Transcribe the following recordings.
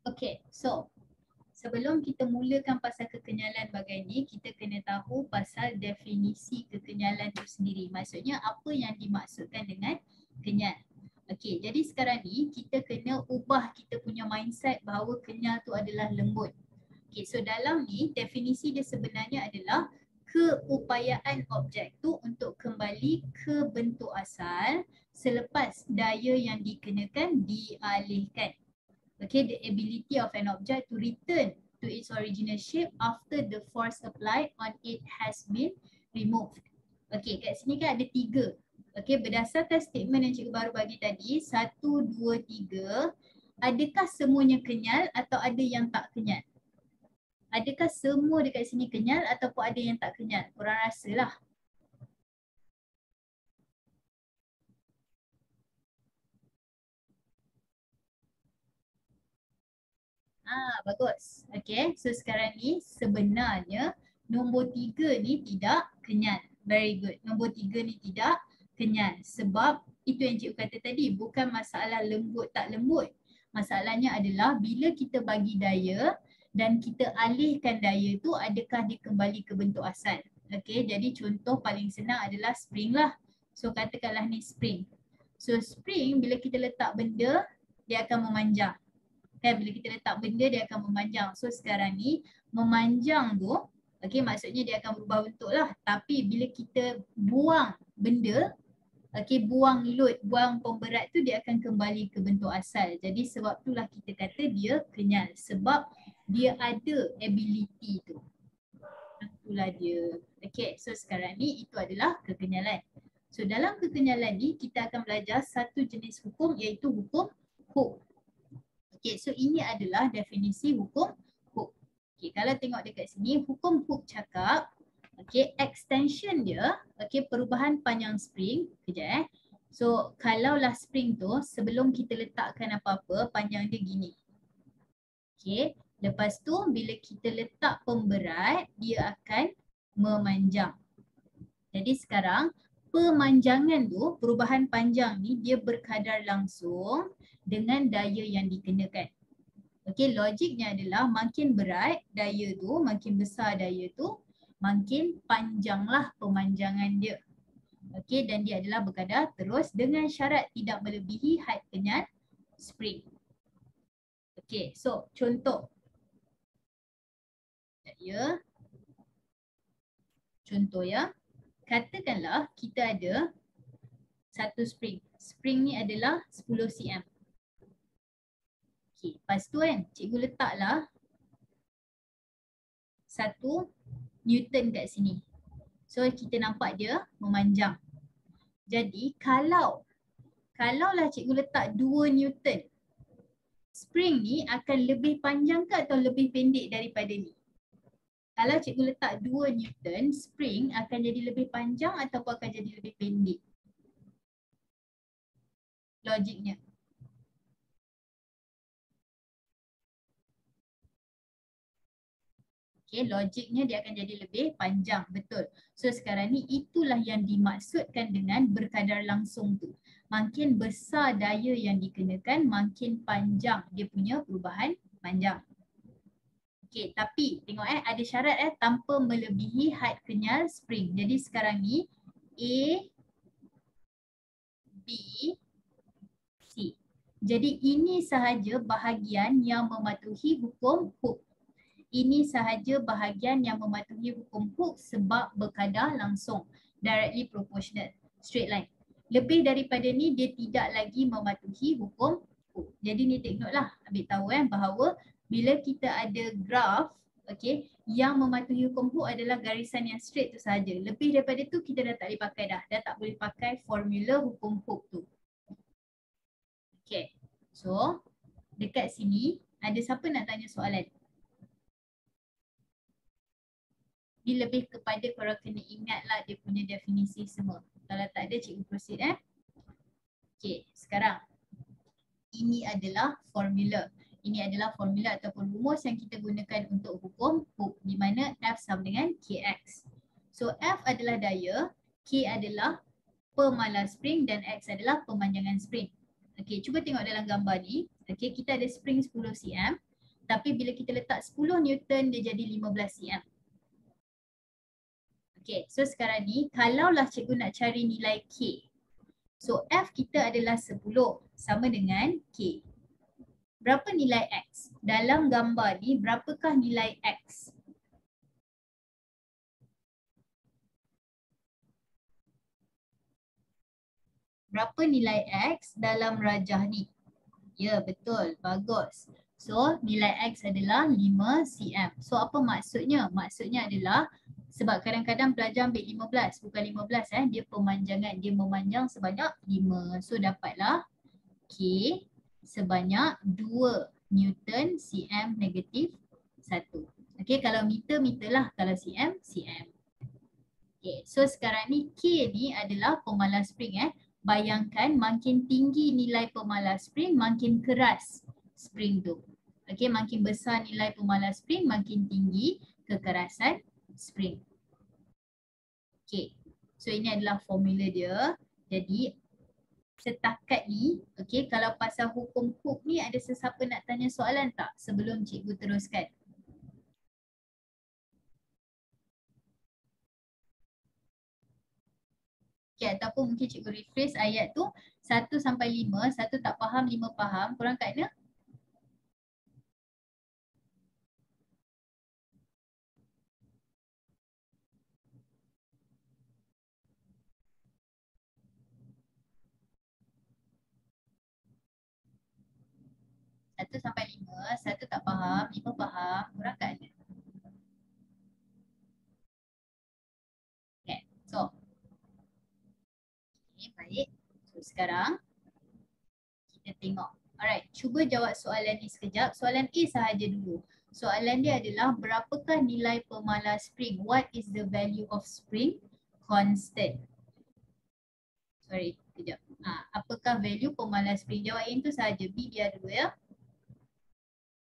Okay, so sebelum kita mulakan pasal kekenyalan bagai ni, kita kena tahu pasal definisi kekenyalan tu sendiri. Maksudnya apa yang dimaksudkan dengan kenyal. Okay, jadi sekarang ni kita kena ubah kita punya mindset bahawa kenyal tu adalah lembut. Okay, so dalam ni definisi dia sebenarnya adalah keupayaan objek tu untuk kembali ke bentuk asal selepas daya yang dikenakan dialihkan. Okay, the ability of an object to return to its original shape after the force applied on it has been removed. Okay, kat sini kan ada 3. Okay, berdasarkan statement yang cikgu baru bagi tadi, 1, 2, 3, adakah semuanya kenyal atau ada yang tak kenyal? Adakah semua dekat sini kenyal ataupun ada yang tak kenyal? Korang rasalah. Bagus. Okay, so sekarang ni sebenarnya nombor 3 ni tidak kenyal. Very good. Nombor 3 ni tidak kenyal. Sebab itu yang cikgu kata tadi, bukan masalah lembut tak lembut. Masalahnya adalah bila kita bagi daya dan kita alihkan daya tu, adakah dia kembali ke bentuk asal. Okay, jadi contoh paling senang adalah spring lah. So katakanlah ni spring. So spring bila kita letak benda, dia akan memanjang. Kan, bila kita letak benda dia akan memanjang. So sekarang ni memanjang tu, okay, maksudnya dia akan berubah bentuk lah. Tapi bila kita buang benda, okay, buang load, buang pemberat tu, dia akan kembali ke bentuk asal. Jadi sebab itulah kita kata dia kenyal. Sebab dia ada ability tu. Itulah dia. Okay, so sekarang ni itu adalah kekenyalan. So dalam kekenyalan ni kita akan belajar satu jenis hukum, iaitu hukum Hooke. Okay, so ini adalah definisi hukum Hooke. Okay, kalau tengok dekat sini, hukum Hooke cakap, okay, extension dia, okay, perubahan panjang spring, kejap So, kalaulah spring tu, sebelum kita letakkan apa-apa, panjang dia gini. Okay, lepas tu bila kita letak pemberat, dia akan memanjang. Jadi sekarang, pemanjangan tu, perubahan panjang ni, dia berkadar langsung dengan daya yang dikenakan. Okey, logiknya adalah makin berat daya tu, makin besar daya tu, makin panjanglah pemanjangan dia. Okey, dan dia adalah berkadar terus dengan syarat tidak melebihi had kenyal spring. Okey, so contoh. Ya. Contoh ya. Katakanlah kita ada satu spring. Spring ni adalah 10 cm. Okay, lepas tu kan cikgu letaklah 1 Newton kat sini. So kita nampak dia memanjang. Jadi kalaulah cikgu letak 2 Newton, spring ni akan lebih panjang ke atau lebih pendek daripada ni? Kalau cikgu letak 2 Newton, spring akan jadi lebih panjang ataupun akan jadi lebih pendek? Logiknya. Okay, logiknya dia akan jadi lebih panjang, betul. So sekarang ni itulah yang dimaksudkan dengan berkadar langsung tu. Makin besar daya yang dikenakan, makin panjang dia punya perubahan panjang. Okay, tapi tengok ada syarat tanpa melebihi had kenyal spring. Jadi sekarang ni A, B, C. Jadi ini sahaja bahagian yang mematuhi hukum Hooke. Ini sahaja bahagian yang mematuhi hukum Hooke sebab berkadar langsung, directly proportional, straight line. Lebih daripada ni dia tidak lagi mematuhi hukum Hooke. Jadi ni take note lah, ambil tahu bahawa bila kita ada graf, okay, yang mematuhi hukum Hooke adalah garisan yang straight tu sahaja. Lebih daripada tu kita dah tak boleh pakai dah tak boleh pakai formula hukum Hooke tu. Okay, so dekat sini ada siapa nak tanya soalan? Ni lebih kepada korang kena ingatlah dia punya definisi semua. Kalau tak ada cikgu proceed Okay, sekarang ini adalah formula. Ini adalah formula ataupun rumus yang kita gunakan untuk hukum Hooke, di mana F sama dengan Kx. So F adalah daya, K adalah pemalar spring dan X adalah pemanjangan spring. Okay, cuba tengok dalam gambar ni. Okay, kita ada spring 10 cm. Tapi bila kita letak 10 Newton dia jadi 15 cm. Okay, so sekarang ni kalaulah cikgu nak cari nilai K. So F kita adalah 10 sama dengan K. Berapa nilai X? Dalam gambar ni berapakah nilai X? Berapa nilai X dalam rajah ni? Ya, betul. Bagus. So nilai X adalah 5 cm. So apa maksudnya? Maksudnya adalah sebab kadang-kadang pelajar ambil 15, bukan 15 dia pemanjangan, dia memanjang sebanyak 5. So dapatlah K sebanyak 2 Newton cm negatif 1. Okey, kalau meter, meter lah. Kalau cm, cm. Okey, so sekarang ni K ni adalah pemalas spring Bayangkan makin tinggi nilai pemalas spring, makin keras spring tu. Okey, makin besar nilai pemalas spring, makin tinggi kekerasan spring. Okey, so ini adalah formula dia. Jadi setakat ni, okey, kalau pasal hukum Hooke ni ada sesiapa nak tanya soalan tak sebelum cikgu teruskan? Okay, ataupun mungkin cikgu rephrase ayat tu 1 sampai 5, 1 tak faham, 5 faham. Korang kat mana? Satu sampai 5, 1 tak faham, 5 faham. Korang kat mana? Okay, so. Okay, baik. So sekarang kita tengok. Alright, cuba jawab soalan ni sekejap. Soalan A sahaja dulu. Soalan dia adalah berapakah nilai pemalas spring? What is the value of spring constant? Sorry, kejap. Apakah value pemalas spring? Jawab yang tu sahaja. B biar dulu ya.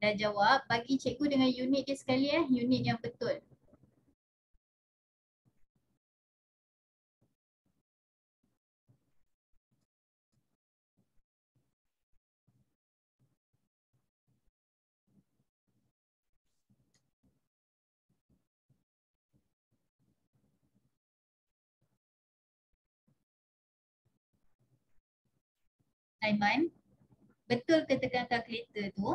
Dah jawab, bagi cikgu dengan unit dia sekali unit yang betul. Aiman, betul ke tekan kalkulator tu?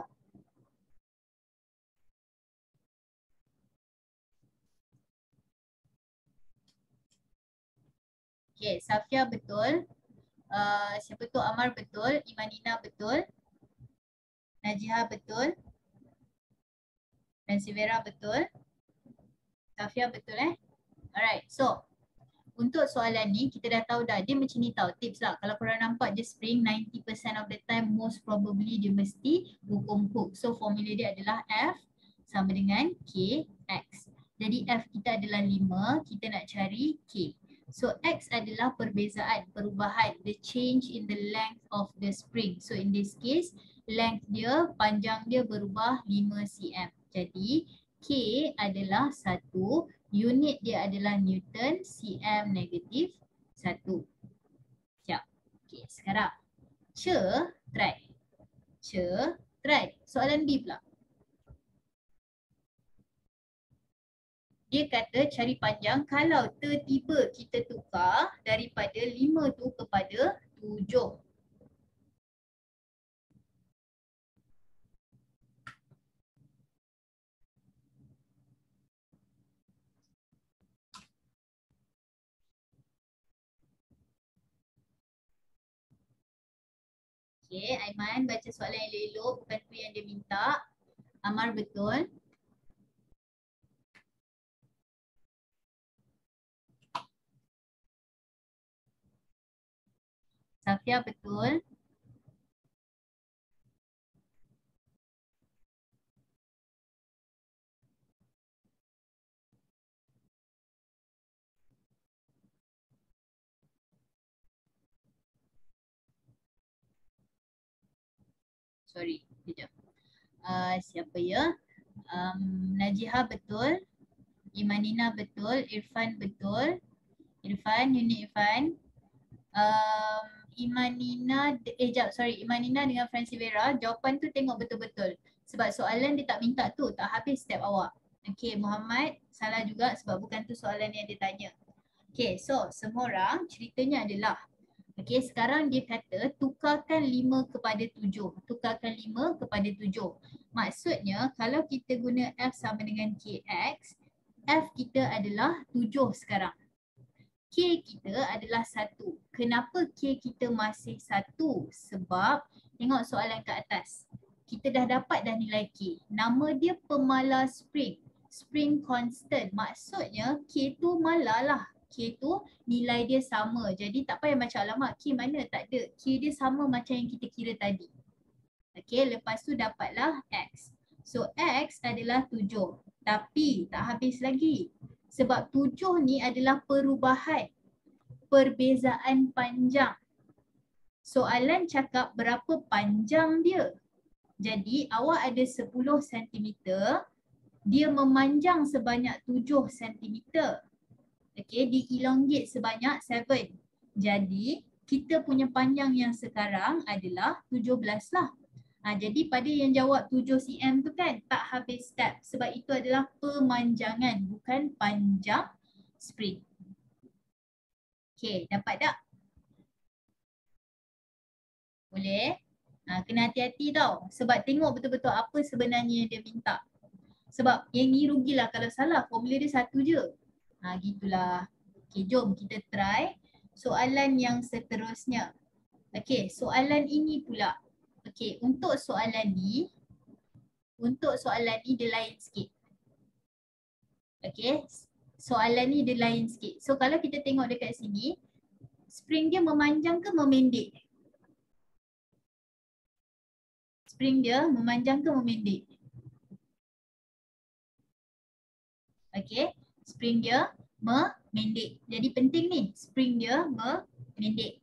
Okay, Safia betul. Siapa tu? Amar betul. Imanina betul. Najiha betul. Dan Sivera betul. Safia betul Alright, so untuk soalan ni kita dah tahu dah. Dia macam ni tau, tips lah. Kalau korang nampak je spring 90% of the time most probably dia mesti hukum Hooke. So formula dia adalah F sama dengan K X. Jadi F kita adalah 5, kita nak cari K. So X adalah perbezaan, perubahan, the change in the length of the spring. So in this case, length dia, panjang dia berubah 5 cm. Jadi K adalah 1, unit dia adalah Newton, cm negatif 1. Siap. Okay, sekarang try. Try. Soalan B pula. Dia kata cari panjang kalau tiba-tiba kita tukar daripada 5 tu kepada 7. Okay, Aiman baca soalan elok-elok, bukan tu yang dia minta. Amar betul. Safia betul. Sorry, kejap. Siapa ya? Najiha betul. Imanina betul. Irfan betul. Irfan, unit Irfan. Imanina dengan Francie Vera, jawapan tu tengok betul-betul. Sebab soalan dia tak minta tu, tak habis step awak. Okay, Muhammad salah juga sebab bukan tu soalan yang dia tanya. Okay, so semua orang ceritanya adalah, okay, sekarang dia kata tukarkan 5 kepada 7. Tukarkan 5 kepada 7. Maksudnya kalau kita guna F sama dengan KX, F kita adalah 7 sekarang. K kita adalah 1. Kenapa K kita masih 1? Sebab tengok soalan kat atas. Kita dah dapat dah nilai K. Nama dia pemala spring. Spring constant. Maksudnya K tu malar lah. K tu nilai dia sama. Jadi tak payah macam alamak K mana? Tak ada. K dia sama macam yang kita kira tadi. Okay, lepas tu dapatlah X. So X adalah 7. Tapi tak habis lagi. Sebab 7 ni adalah perubahan. Perbezaan panjang. Soalan cakap berapa panjang dia. Jadi awak ada 10 cm. Dia memanjang sebanyak 7 cm. Okay, dia elongate sebanyak 7. Jadi kita punya panjang yang sekarang adalah 17 lah. Jadi pada yang jawab 7 cm tu kan tak habis step sebab itu adalah pemanjangan bukan panjang spring. Okay, dapat tak? Boleh? Kena hati-hati tau sebab tengok betul-betul apa sebenarnya yang dia minta. Sebab yang ni rugilah kalau salah formula dia satu je. Gitulah. Okay, jom kita try soalan yang seterusnya. Okay, soalan ini pula. Okay, untuk soalan ni dia lain sikit. Okay, soalan ni dia lain sikit. So kalau kita tengok dekat sini, spring dia memanjang ke memendek? Spring dia memanjang ke memendek? Okay, spring dia memendek. Jadi penting ni, spring dia memendek.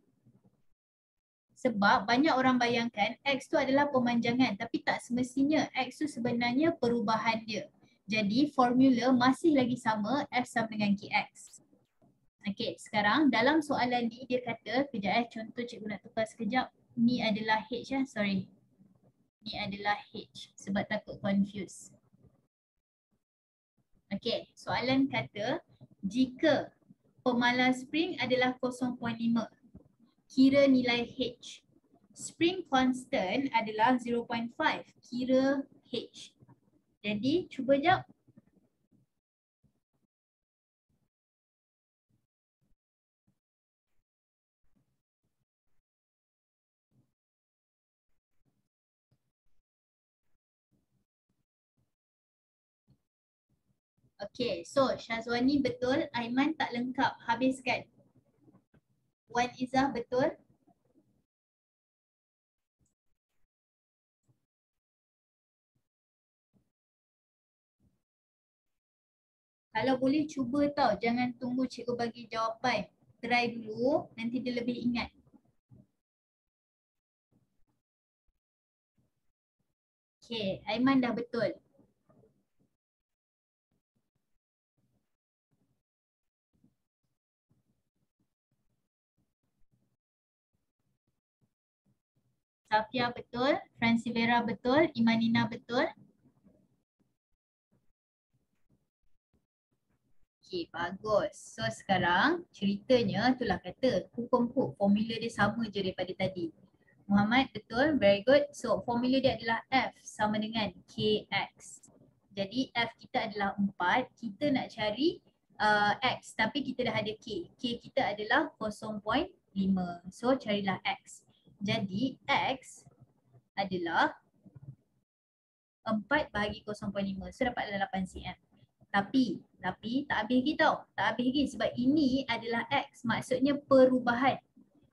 Sebab banyak orang bayangkan X tu adalah pemanjangan tapi tak semestinya. X tu sebenarnya perubahan dia. Jadi formula masih lagi sama F sama dengan KX. Okay, sekarang dalam soalan ni dia kata, kejap contoh cikgu nak tukar sekejap. Ni adalah H sorry. Ni adalah H sebab takut confuse. Okay, soalan kata jika pemala spring adalah 0.5, kira nilai H. Spring constant adalah 0.5, kira H. Jadi cuba jawab. Okay, so Syazwani betul, Aiman tak lengkap, habiskan. Wan Izzah betul. Kalau boleh cuba tau, jangan tunggu cikgu bagi jawapan. Try dulu, nanti dia lebih ingat. Okay, Aiman dah betul. Safia betul, Francie Vera betul, Imanina betul. Okay, bagus. So sekarang ceritanya itulah kata hukum hook, formula dia sama je daripada tadi. Muhammad betul, very good. So formula dia adalah F sama dengan KX. Jadi F kita adalah 4, kita nak cari X tapi kita dah ada K. K kita adalah 0.5. So carilah X. Jadi X adalah 4 bahagi 0.5. So dapatlah 8 cm. Tapi tak habis lagi tau. Tak habis lagi sebab ini adalah X. Maksudnya perubahan.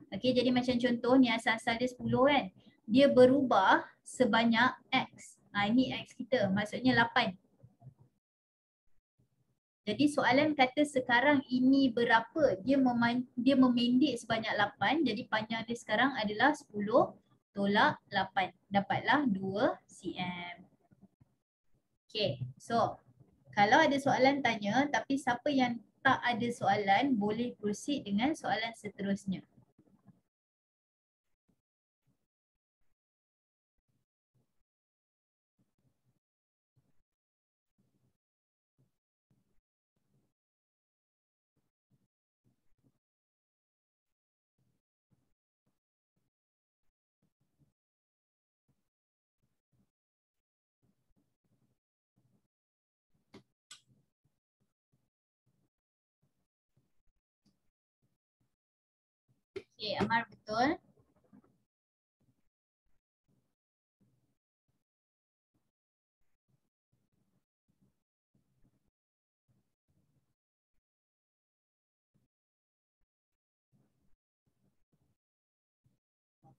Okay, jadi macam contoh ni asal-asal dia 10 kan. Dia berubah sebanyak X. Ini X kita. Maksudnya 8. Jadi soalan kata sekarang ini berapa? Dia memendek sebanyak 8. Jadi panjang dia sekarang adalah 10 tolak 8. Dapatlah 2 cm. Okay, so kalau ada soalan tanya tapi siapa yang tak ada soalan boleh proceed dengan soalan seterusnya. Okay, Amar betul.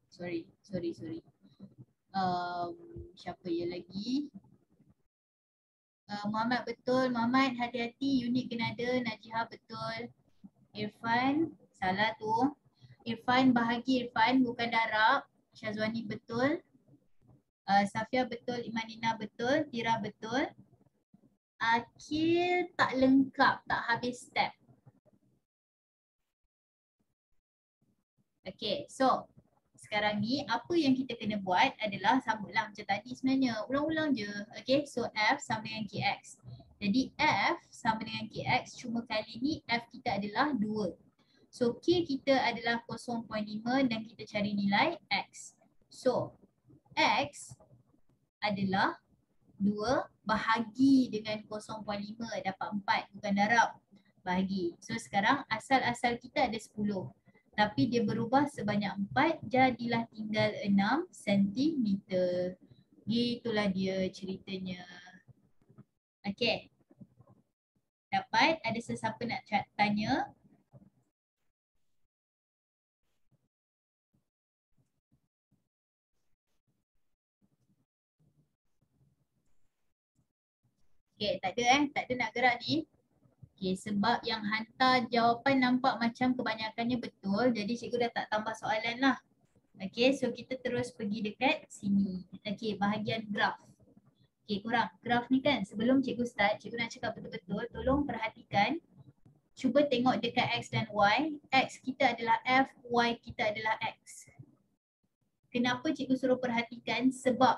Sorry. Um, Siapa ya lagi? Muhammad betul. Muhammad hati-hati, unit kena ada. Najihah betul. Irfan, salah tu. Irfan bahagi Irfan, bukan darab. Syazwani betul. Safia betul. Imanina betul. Tira betul. Akil tak lengkap, tak habis step. Okay, so sekarang ni apa yang kita kena buat adalah samalah macam tadi sebenarnya. Ulang-ulang je. Okay, so F sama dengan KX. Jadi F sama dengan KX, cuma kali ni F kita adalah 2. So K kita adalah 0.5 dan kita cari nilai X. So X adalah 2 bahagi dengan 0.5 dapat 4, bukan darab. Bahagi. So sekarang asal-asal kita ada 10. Tapi dia berubah sebanyak 4, jadilah tinggal 6 cm. Gitulah dia ceritanya. Okay. Dapat? Ada sesiapa nak tanya? Okay, tak ada tak ada nak gerak ni. Okay, sebab yang hantar jawapan nampak macam kebanyakannya betul, jadi cikgu dah tak tambah soalan lah. Okay, so kita terus pergi dekat sini. Okay, bahagian graf. Okay, korang, graf ni kan sebelum cikgu start, cikgu nak cakap betul-betul, tolong perhatikan. Cuba tengok dekat X dan Y. X kita adalah F, Y kita adalah X. Kenapa cikgu suruh perhatikan? Sebab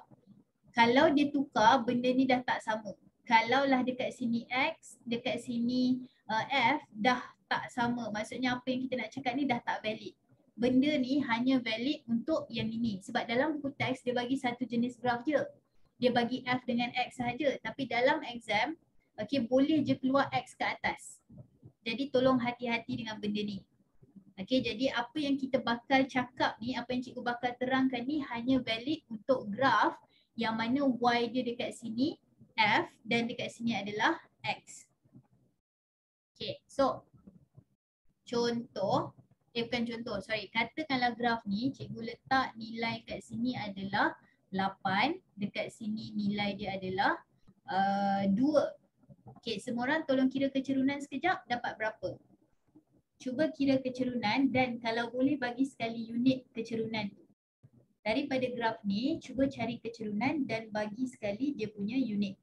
kalau dia tukar, benda ni dah tak sama. Kalaulah dekat sini X, dekat sini F dah tak sama. Maksudnya apa yang kita nak cakap ni dah tak valid. Benda ni hanya valid untuk yang ini. Sebab dalam buku teks dia bagi satu jenis graf je. Dia bagi F dengan X sahaja. Tapi dalam exam, okay, boleh je keluar X ke atas. Jadi tolong hati-hati dengan benda ni. Okay, jadi apa yang kita bakal cakap ni, apa yang cikgu bakal terangkan ni hanya valid untuk graf yang mana Y dia dekat sini F dan dekat sini adalah X. Okay, so contoh, bukan contoh, sorry. Katakanlah graf ni, cikgu letak nilai kat sini adalah 8, dekat sini nilai dia adalah 2. Okay, semua orang tolong kira kecerunan sekejap, dapat berapa? Cuba kira kecerunan dan kalau boleh bagi sekali unit kecerunan tu. Daripada graf ni, cuba cari kecerunan dan bagi sekali dia punya unit.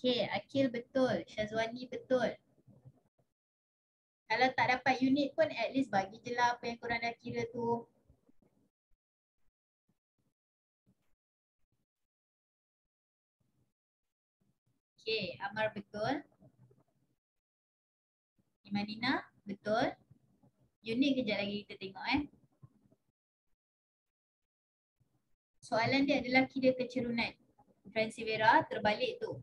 Okay, Akil betul. Syazwani betul. Kalau tak dapat unit pun at least bagi je lah apa yang korang dah kira tu. Okay, Amar betul. Imanina betul. Unit kejap lagi kita tengok Soalan dia adalah kira kecerunan. Francie Vera terbalik tu.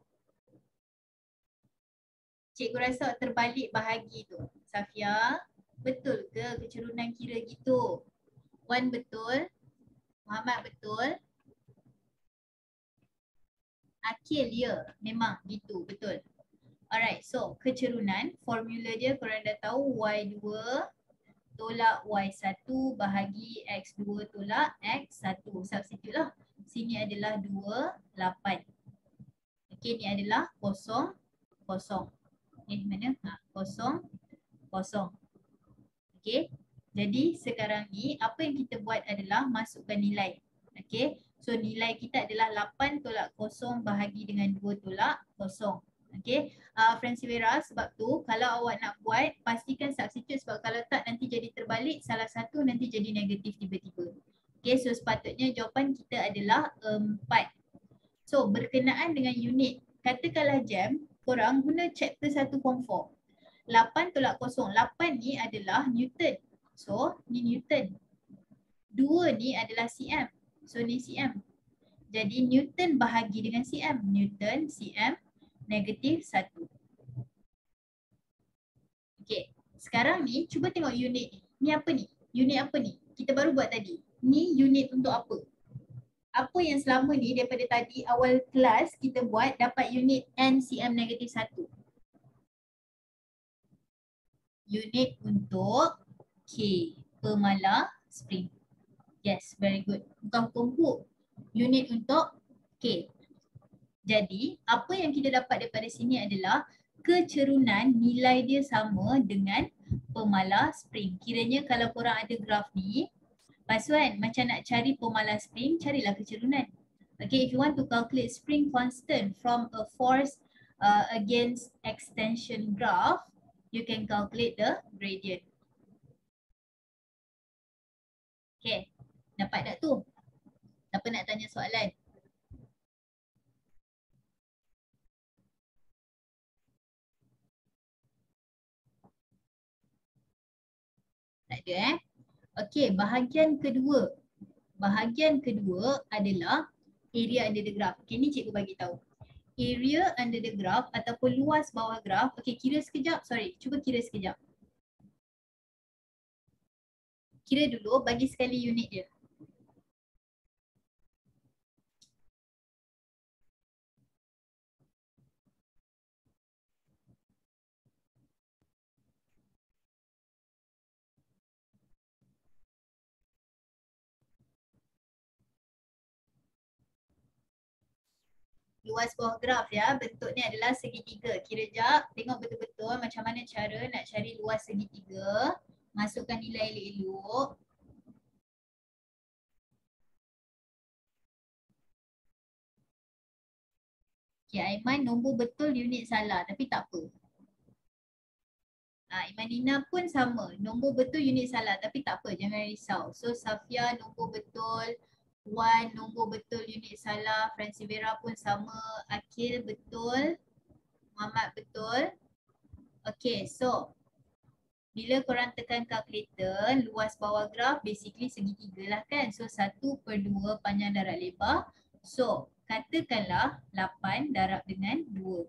Cikgu rasa terbalik bahagi tu. Safia, betul ke kecerunan kira gitu? Wan betul. Muhammad betul. Akil ya, memang gitu, betul. Alright, so kecerunan, formula dia korang dah tahu Y2 tolak Y1 bahagi X2 tolak X1. Substitute lah. Sini adalah 2, 8. Okay, ni adalah 0, 0. Mana? 0, 0. Okay, jadi sekarang ni apa yang kita buat adalah masukkan nilai. Okay, so nilai kita adalah 8 tolak 0 bahagi dengan 2 tolak 0. Okay, Francie Vera, sebab tu kalau awak nak buat, pastikan substitute sebab kalau tak nanti jadi terbalik, salah satu nanti jadi negatif tiba-tiba. Okay, so sepatutnya jawapan kita adalah 4. So berkenaan dengan unit, katakanlah jam, korang guna chapter 1 form 4. 8 tolak 0. 8 ni adalah Newton. So, ni Newton. 2 ni adalah cm. So ni cm. Jadi Newton bahagi dengan cm. Newton cm negatif 1. Okay. Sekarang ni cuba tengok unit ni. Ni apa ni? Unit apa ni? Kita baru buat tadi. Ni unit untuk apa? Apa yang selama ni daripada tadi awal kelas kita buat dapat unit N cm negatif 1. Unit untuk K pemala spring. Yes, very good. Bukan hukum Hooke. Unit untuk K. Jadi, apa yang kita dapat daripada sini adalah kecerunan nilai dia sama dengan pemala spring. Kiranya kalau korang ada graf ni, lepas tu kan macam nak cari pemala spring, carilah kecerunan. Okay, if you want to calculate spring constant from a force against extension graph, you can calculate the gradient. Okay, dapat tak tu? Siapa nak tanya soalan? Tak ada Okey, bahagian kedua. Bahagian kedua adalah area under the graph. Okey, ni cikgu bagi tahu. Area under the graph ataupun luas bawah graf. Okey, kira sekejap. Sorry, cuba kira sekejap. Kira dulu, bagi sekali unit dia. Luas bawah graf ya, bentuknya adalah segitiga. Kira jap, tengok betul-betul macam mana cara nak cari luas segitiga. Masukkan nilai elok-elok. Okay, Aiman nombor betul unit salah tapi tak apa. Iman Nina pun sama. Nombor betul unit salah tapi tak apa, jangan risau. So Safia nombor betul, Wan nombor betul unit salah, Francie Vera pun sama, Akil betul, Muhammad betul. Okay, so bila korang tekan kalkulator, luas bawah graf basically segitiga lah kan. So 1/2 panjang darab lebar. So katakanlah 8 darab dengan 2.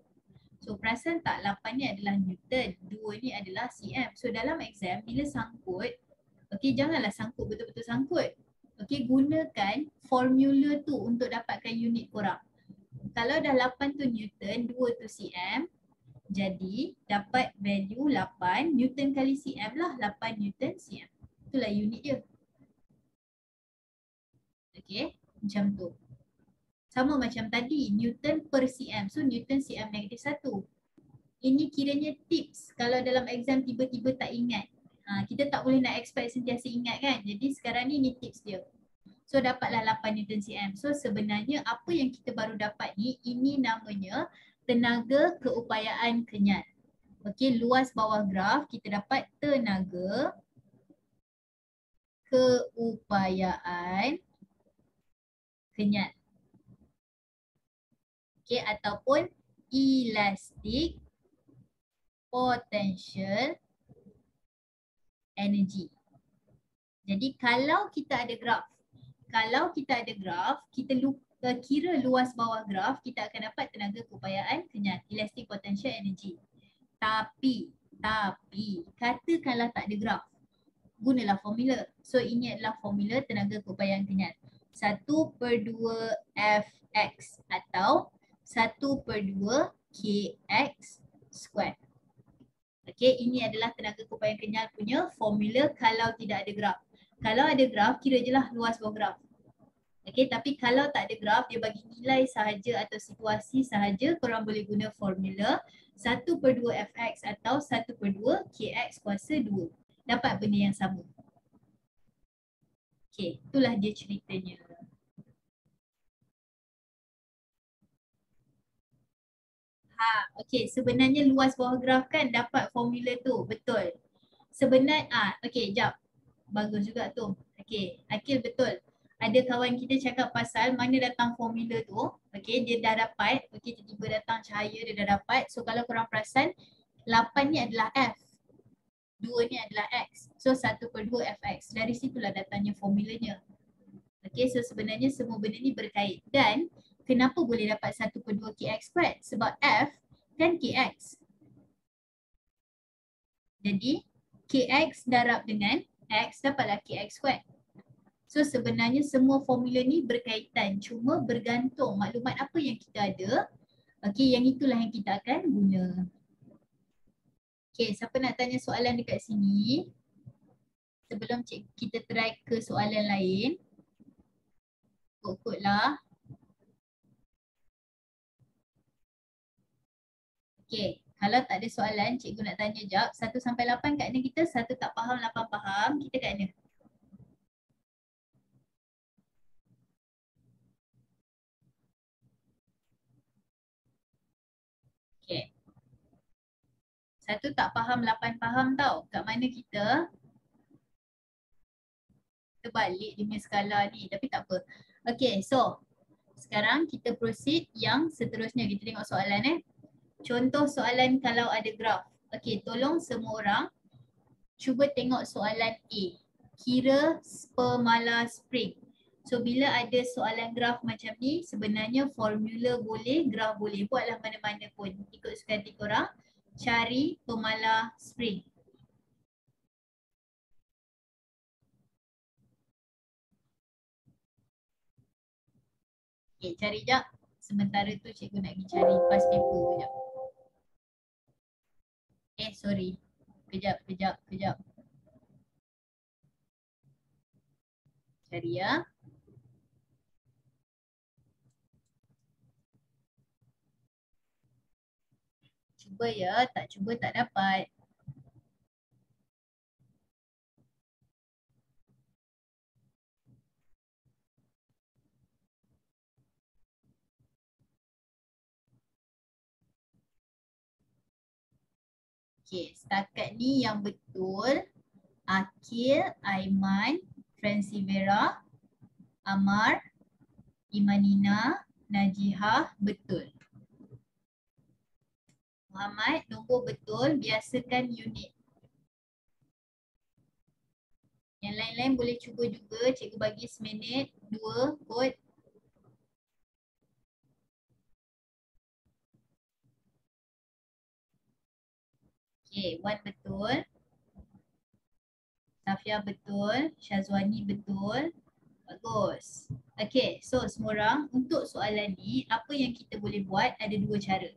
So perasan tak 8 ni adalah Newton, 2 ni adalah cm. So dalam exam bila sangkut, okey janganlah sangkut betul-betul sangkut. Okey, gunakan formula tu untuk dapatkan unit korang. Kalau dah 8 tu Newton, 2 tu cm, jadi dapat value 8 Newton kali cm lah, 8 Newton cm. Itulah unit dia. Okey, macam tu. Sama macam tadi, Newton per cm. So Newton cm negatif 1. Ini kiranya tips kalau dalam exam tiba-tiba tak ingat. Kita tak boleh nak expect sentiasa ingat kan. Jadi sekarang ni tips dia. So dapatlah 8 Newton cm. So sebenarnya apa yang kita baru dapat ni, ini namanya tenaga keupayaan kenyal. Okey, luas bawah graf kita dapat tenaga keupayaan kenyal. Okey, ataupun elastic potential energy. Jadi kalau kita ada graf, kita kira luas bawah graf, kita akan dapat tenaga keupayaan kenyal, elastic potential energy. Tapi katakanlah tak ada graf, gunalah formula. So ini adalah formula tenaga keupayaan kenyal. 1/2 Fx atau 1/2 Kx square. Okey, ini adalah tenaga keupayaan kenyal punya formula kalau tidak ada graf. Kalau ada graf, kira je lah luas bawah graf. Okey, tapi kalau tak ada graf, dia bagi nilai sahaja atau situasi sahaja, korang boleh guna formula 1/2 Fx atau 1/2 Kx kuasa 2. Dapat benda yang sama. Okey, itulah dia ceritanya. Okey, sebenarnya luas bawah graf kan dapat formula tu, betul. Okey, jap. Bagus juga tu. Okey, Akil betul. Ada kawan kita cakap pasal mana datang formula tu. Okey, dia dah dapat. Okey, tiba-tiba datang cahaya dia dah dapat. So kalau korang perasan, 8 ni adalah F. 2 ni adalah X. So 1/2 Fx. Dari situlah datangnya formulanya. Okay, so sebenarnya semua benda ni berkait. Dan kenapa boleh dapat 1/2 kx squared? Sebab F kan kx. Jadi kx darab dengan x dapatlah kx squared. So sebenarnya semua formula ni berkaitan, cuma bergantung maklumat apa yang kita ada. Okay, yang itulah yang kita akan guna. Okay, siapa nak tanya soalan dekat sini? Sebelum kita try ke soalan lain. Kod-kodlah. Okay, kalau tak ada soalan, cikgu nak tanya jap. 1 sampai 8 kat mana kita? 1 tak faham, 8 faham. Kita kat mana? Okay. 1 tak faham, 8 faham tau. Kat mana kita? Kita balik dia punya skala ni. Tapi tak apa. Okay, so sekarang kita proceed yang seterusnya. Kita tengok soalan Contoh soalan kalau ada graf. Okay, tolong semua orang cuba tengok soalan A. Kira spermala spring. So bila ada soalan graf macam ni, sebenarnya formula boleh, graf boleh. Buatlah mana-mana pun. Ikut suka hati korang. Cari pemala spring. Okay, cari jap. Sementara tu cikgu nak pergi cari past paper kejap. Sorry. Kejap. Cari ya. Cuba ya, tak cuba tak dapat. Okay, setakat ni yang betul Akil, Aiman, Francivera, Amar, Imanina, Najihah betul. Muhammad, nombor betul, biasakan unit. Yang lain-lain boleh cuba juga, cikgu bagi seminit, 2 kod. Okay, Wan betul. Safia betul, Syazwani betul. Bagus. Okay, so semua orang, untuk soalan ni, apa yang kita boleh buat ada 2 cara.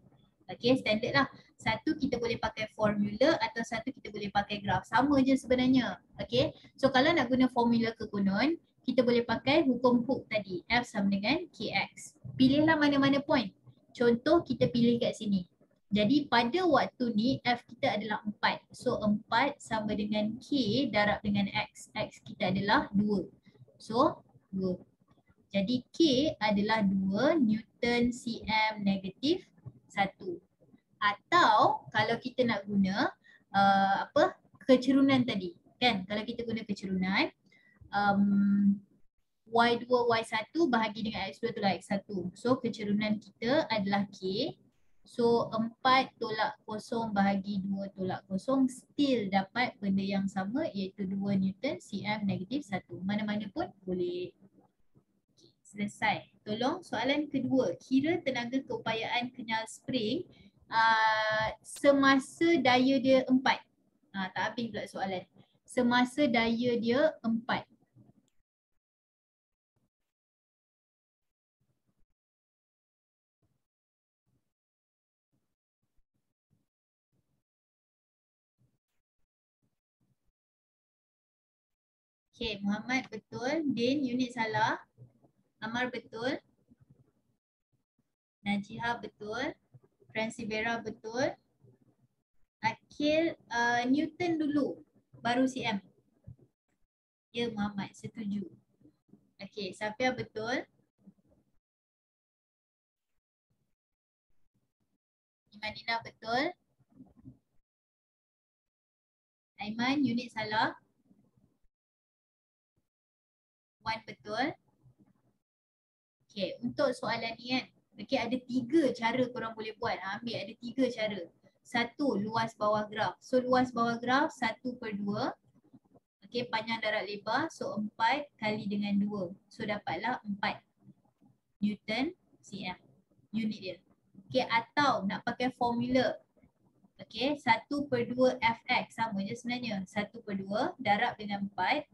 Okay, standard lah. Satu kita boleh pakai formula atau satu kita boleh pakai graf. Sama je sebenarnya. Okay, so kalau nak guna formula ke konon, kita boleh pakai hukum Hooke tadi. F sama dengan Kx. Pilihlah mana-mana point. Contoh kita pilih kat sini. Jadi pada waktu ni F kita adalah 4. So 4 sama dengan K darab dengan X. X kita adalah 2. So 2. Jadi K adalah 2 Newton cm negatif 1. Atau kalau kita nak guna kecerunan tadi. Kan kalau kita guna kecerunan Y2 Y1 bahagi dengan X2 tolak X1. So kecerunan kita adalah K. So 4 tolak 0 bahagi 2 tolak 0 still dapat benda yang sama iaitu 2 Newton cm negatif 1. Mana-mana pun boleh. Okay, selesai. Tolong soalan kedua. Kira tenaga keupayaan kenyal spring semasa daya dia 4. Tak habis pula soalan. Semasa daya dia 4. Okay, Muhammad betul. Din, unit salah. Amar betul. Najihah betul. Francivera betul. Akil, Newton dulu. Baru cm. Ya, Muhammad. Setuju. Okay, Safia betul. Imanina betul. Aiman, unit salah. Wan betul. Okay, untuk soalan ni kan. Okay, ada 3 cara korang boleh buat. Ambil ada 3 cara. 1, luas bawah graf. So luas bawah graf 1/2. Okay, panjang darat lebar. So 4 kali dengan 2. So dapatlah 4 Newton cm. Unit dia. Okay, atau nak pakai formula. Okay, 1/2 Fx. Sama je sebenarnya. 1/2 darab dengan 4.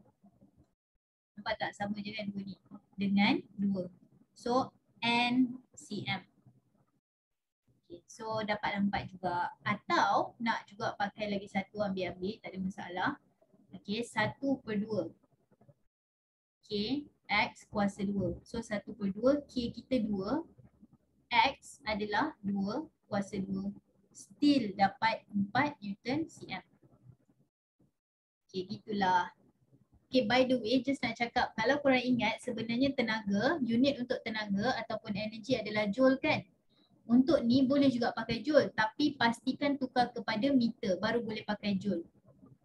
Nampak tak? Sama je kan 2 ni. Dengan 2. So N cm. Okay, so dapat 4 juga. Atau nak juga pakai lagi satu, ambil-ambil, tak ada masalah. Okay, 1/2 K X kuasa 2. So 1/2 K kita 2, X adalah 2 kuasa 2. Still dapat 4 Newton cm. Okay, gitulah. Okay, by the way, just nak cakap, kalau korang ingat sebenarnya tenaga, unit untuk tenaga ataupun energi adalah joule kan? Untuk ni boleh juga pakai joule, tapi pastikan tukar kepada meter baru boleh pakai joule.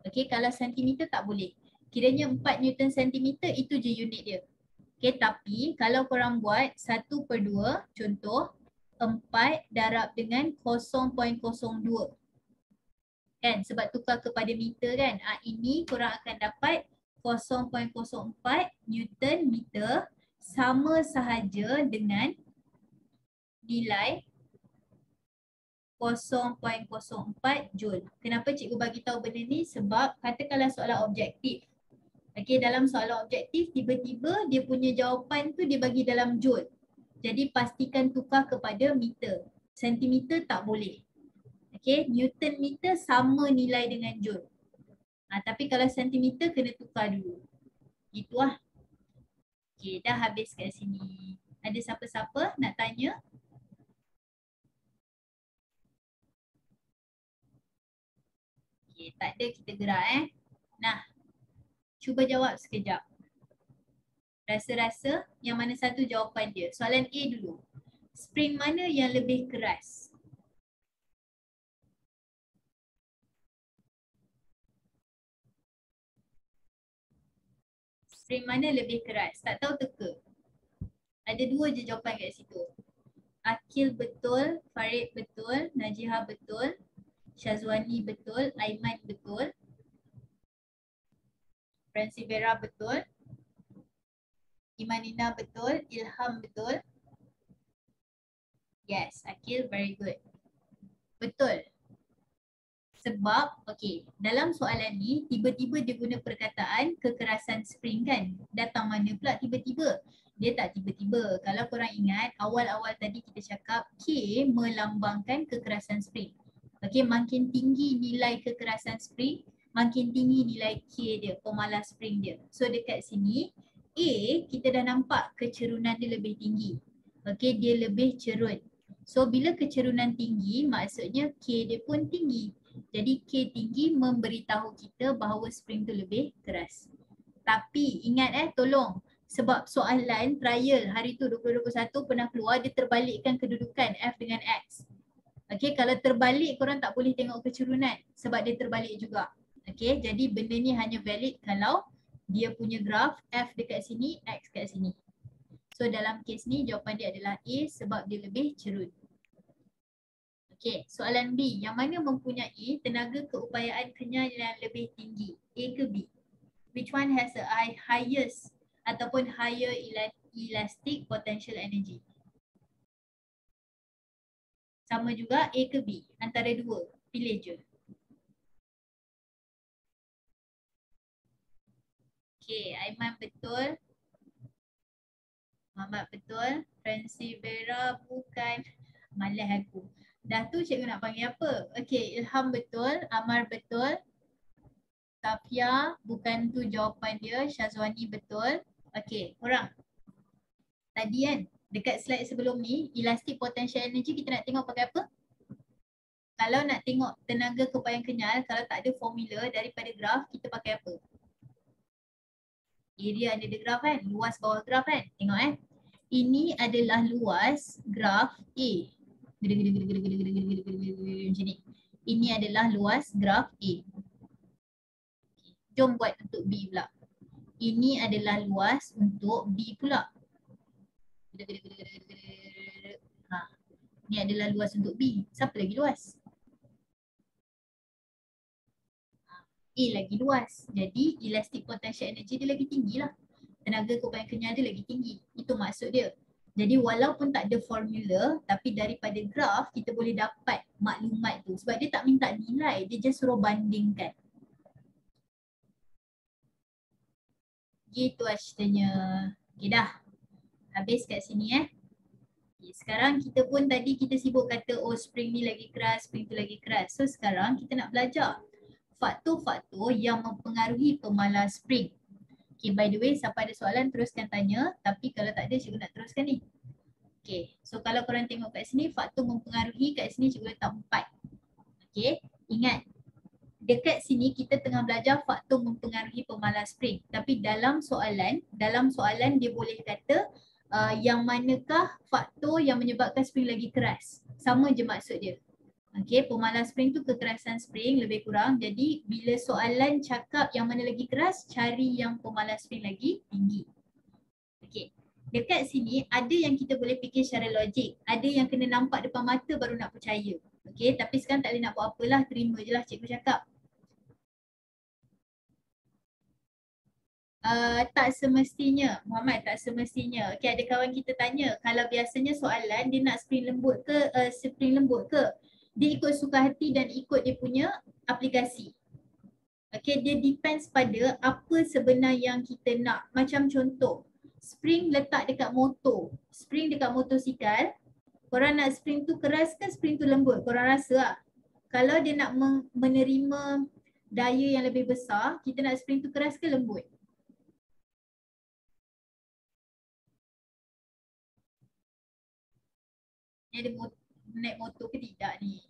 Okay, kalau sentimeter tak boleh. Kiranya 4 Newton sentimeter itu je unit dia. Okay, tapi kalau korang buat 1/2, contoh 4 darab dengan 0.02. Kan, sebab tukar kepada meter kan. Ini korang akan dapat 0.04 Newton meter sama sahaja dengan nilai 0.04 Joule. Kenapa cikgu bagi tahu benda ni? Sebab katakanlah soalan objektif. Okey, dalam soalan objektif tiba-tiba dia punya jawapan tu dia bagi dalam Joule. Jadi pastikan tukar kepada meter. Sentimeter tak boleh. Okey, Newton meter sama nilai dengan Joule. Tapi kalau sentimeter kena tukar dulu. Itulah. Okey, dah habis kat sini. Ada siapa-siapa nak tanya? Okay, tak ada, kita gerak Nah, cuba jawab sekejap. Rasa-rasa yang mana satu jawapan dia. Soalan A dulu. Spring mana yang lebih keras? Spring mana lebih keras? Tak tahu teka. Ada 2 je jawapan kat situ. Akil betul, Farid betul, Najihah betul, Syazwani betul, Aiman betul, Francie Vera betul, Imanina betul, Ilham betul. Yes, Akil, very good. Betul. Sebab, okay, dalam soalan ni tiba-tiba dia guna perkataan kekerasan spring kan. Datang mana pula tiba-tiba? Dia tak tiba-tiba. Kalau korang ingat, awal-awal tadi kita cakap K melambangkan kekerasan spring. Okay, makin tinggi nilai kekerasan spring, makin tinggi nilai K dia, pemalas spring dia. So dekat sini, A kita dah nampak kecerunan dia lebih tinggi. Okay, dia lebih cerun. So bila kecerunan tinggi, maksudnya K dia pun tinggi. Jadi K tinggi memberitahu kita bahawa spring tu lebih keras. Tapi ingat tolong. Sebab soalan trial hari tu 2021 pernah keluar, dia terbalikkan kedudukan F dengan X. Okay, kalau terbalik korang tak boleh tengok kecerunan sebab dia terbalik juga. Okay, jadi benda ni hanya valid kalau dia punya graf F dekat sini, X kat sini. So dalam kes ni jawapan dia adalah A sebab dia lebih cerun. Okay, soalan B. Yang mana mempunyai tenaga keupayaan kenyal yang lebih tinggi? A ke B? Which one has the highest ataupun higher elastic potential energy? Sama juga A ke B? Antara dua. Pilih je. Okay, Aiman betul. Muhammad betul. Francie Vera bukan. Malas aku. Dah tu cikgu nak panggil apa? Okay, Ilham betul. Amar betul. Safia, bukan tu jawapan dia. Syazwani betul. Okay, korang. Tadi kan, dekat slide sebelum ni, elastic potential energy kita nak tengok pakai apa? Kalau nak tengok tenaga keupayaan kenyal, kalau tak ada formula daripada graf, kita pakai apa? Area under the graph kan, luas bawah graf kan. Tengok ini adalah luas graf A. Macam ni. Ini adalah luas graf A. Jom buat untuk B pula. Ini adalah luas untuk B pula. Ini adalah luas untuk B. Siapa lagi luas? A A lagi luas. Jadi elastic potential energy dia lagi tinggi lah. Tenaga keupayaan kenyal dia lagi tinggi. Itu maksud dia. Jadi walaupun tak ada formula, tapi daripada graf kita boleh dapat maklumat tu. Sebab dia tak minta nilai, dia just suruh bandingkan. Gitu lah ceritanya. Okay dah. Habis kat sini Okay, sekarang kita pun tadi kita sibuk kata oh spring ni lagi keras, spring tu lagi keras. So sekarang kita nak belajar faktor-faktor yang mempengaruhi pemalas spring. Okay, by the way siapa ada soalan teruskan tanya, tapi kalau tak ada cikgu nak teruskan ni. Okay, so kalau korang tengok kat sini faktor mempengaruhi, kat sini cikgu letak 4. Okay, ingat dekat sini kita tengah belajar faktor mempengaruhi pemalas spring. Tapi dalam soalan dia boleh kata yang manakah faktor yang menyebabkan spring lagi keras. Sama je maksud dia. Okay, pemalas spring tu kekerasan spring lebih kurang. Jadi bila soalan cakap yang mana lagi keras, cari yang pemalas spring lagi tinggi. Okay, dekat sini ada yang kita boleh fikir secara logik. Ada yang kena nampak depan mata baru nak percaya. Okay, tapi sekarang tak boleh nak buat apalah, terima je lah cikgu cakap. Tak semestinya, Muhammad, tak semestinya. Okay, ada kawan kita tanya, kalau biasanya soalan dia nak spring lembut ke, dia ikut suka hati dan ikut dia punya aplikasi. Okay, dia depends pada apa sebenar yang kita nak. Macam contoh, spring letak dekat motor, spring dekat motosikal, korang nak spring tu keras ke spring tu lembut? Korang rasa lah. Kalau dia nak menerima daya yang lebih besar, kita nak spring tu keras ke lembut? Ni ada naik motor ke tidak ni?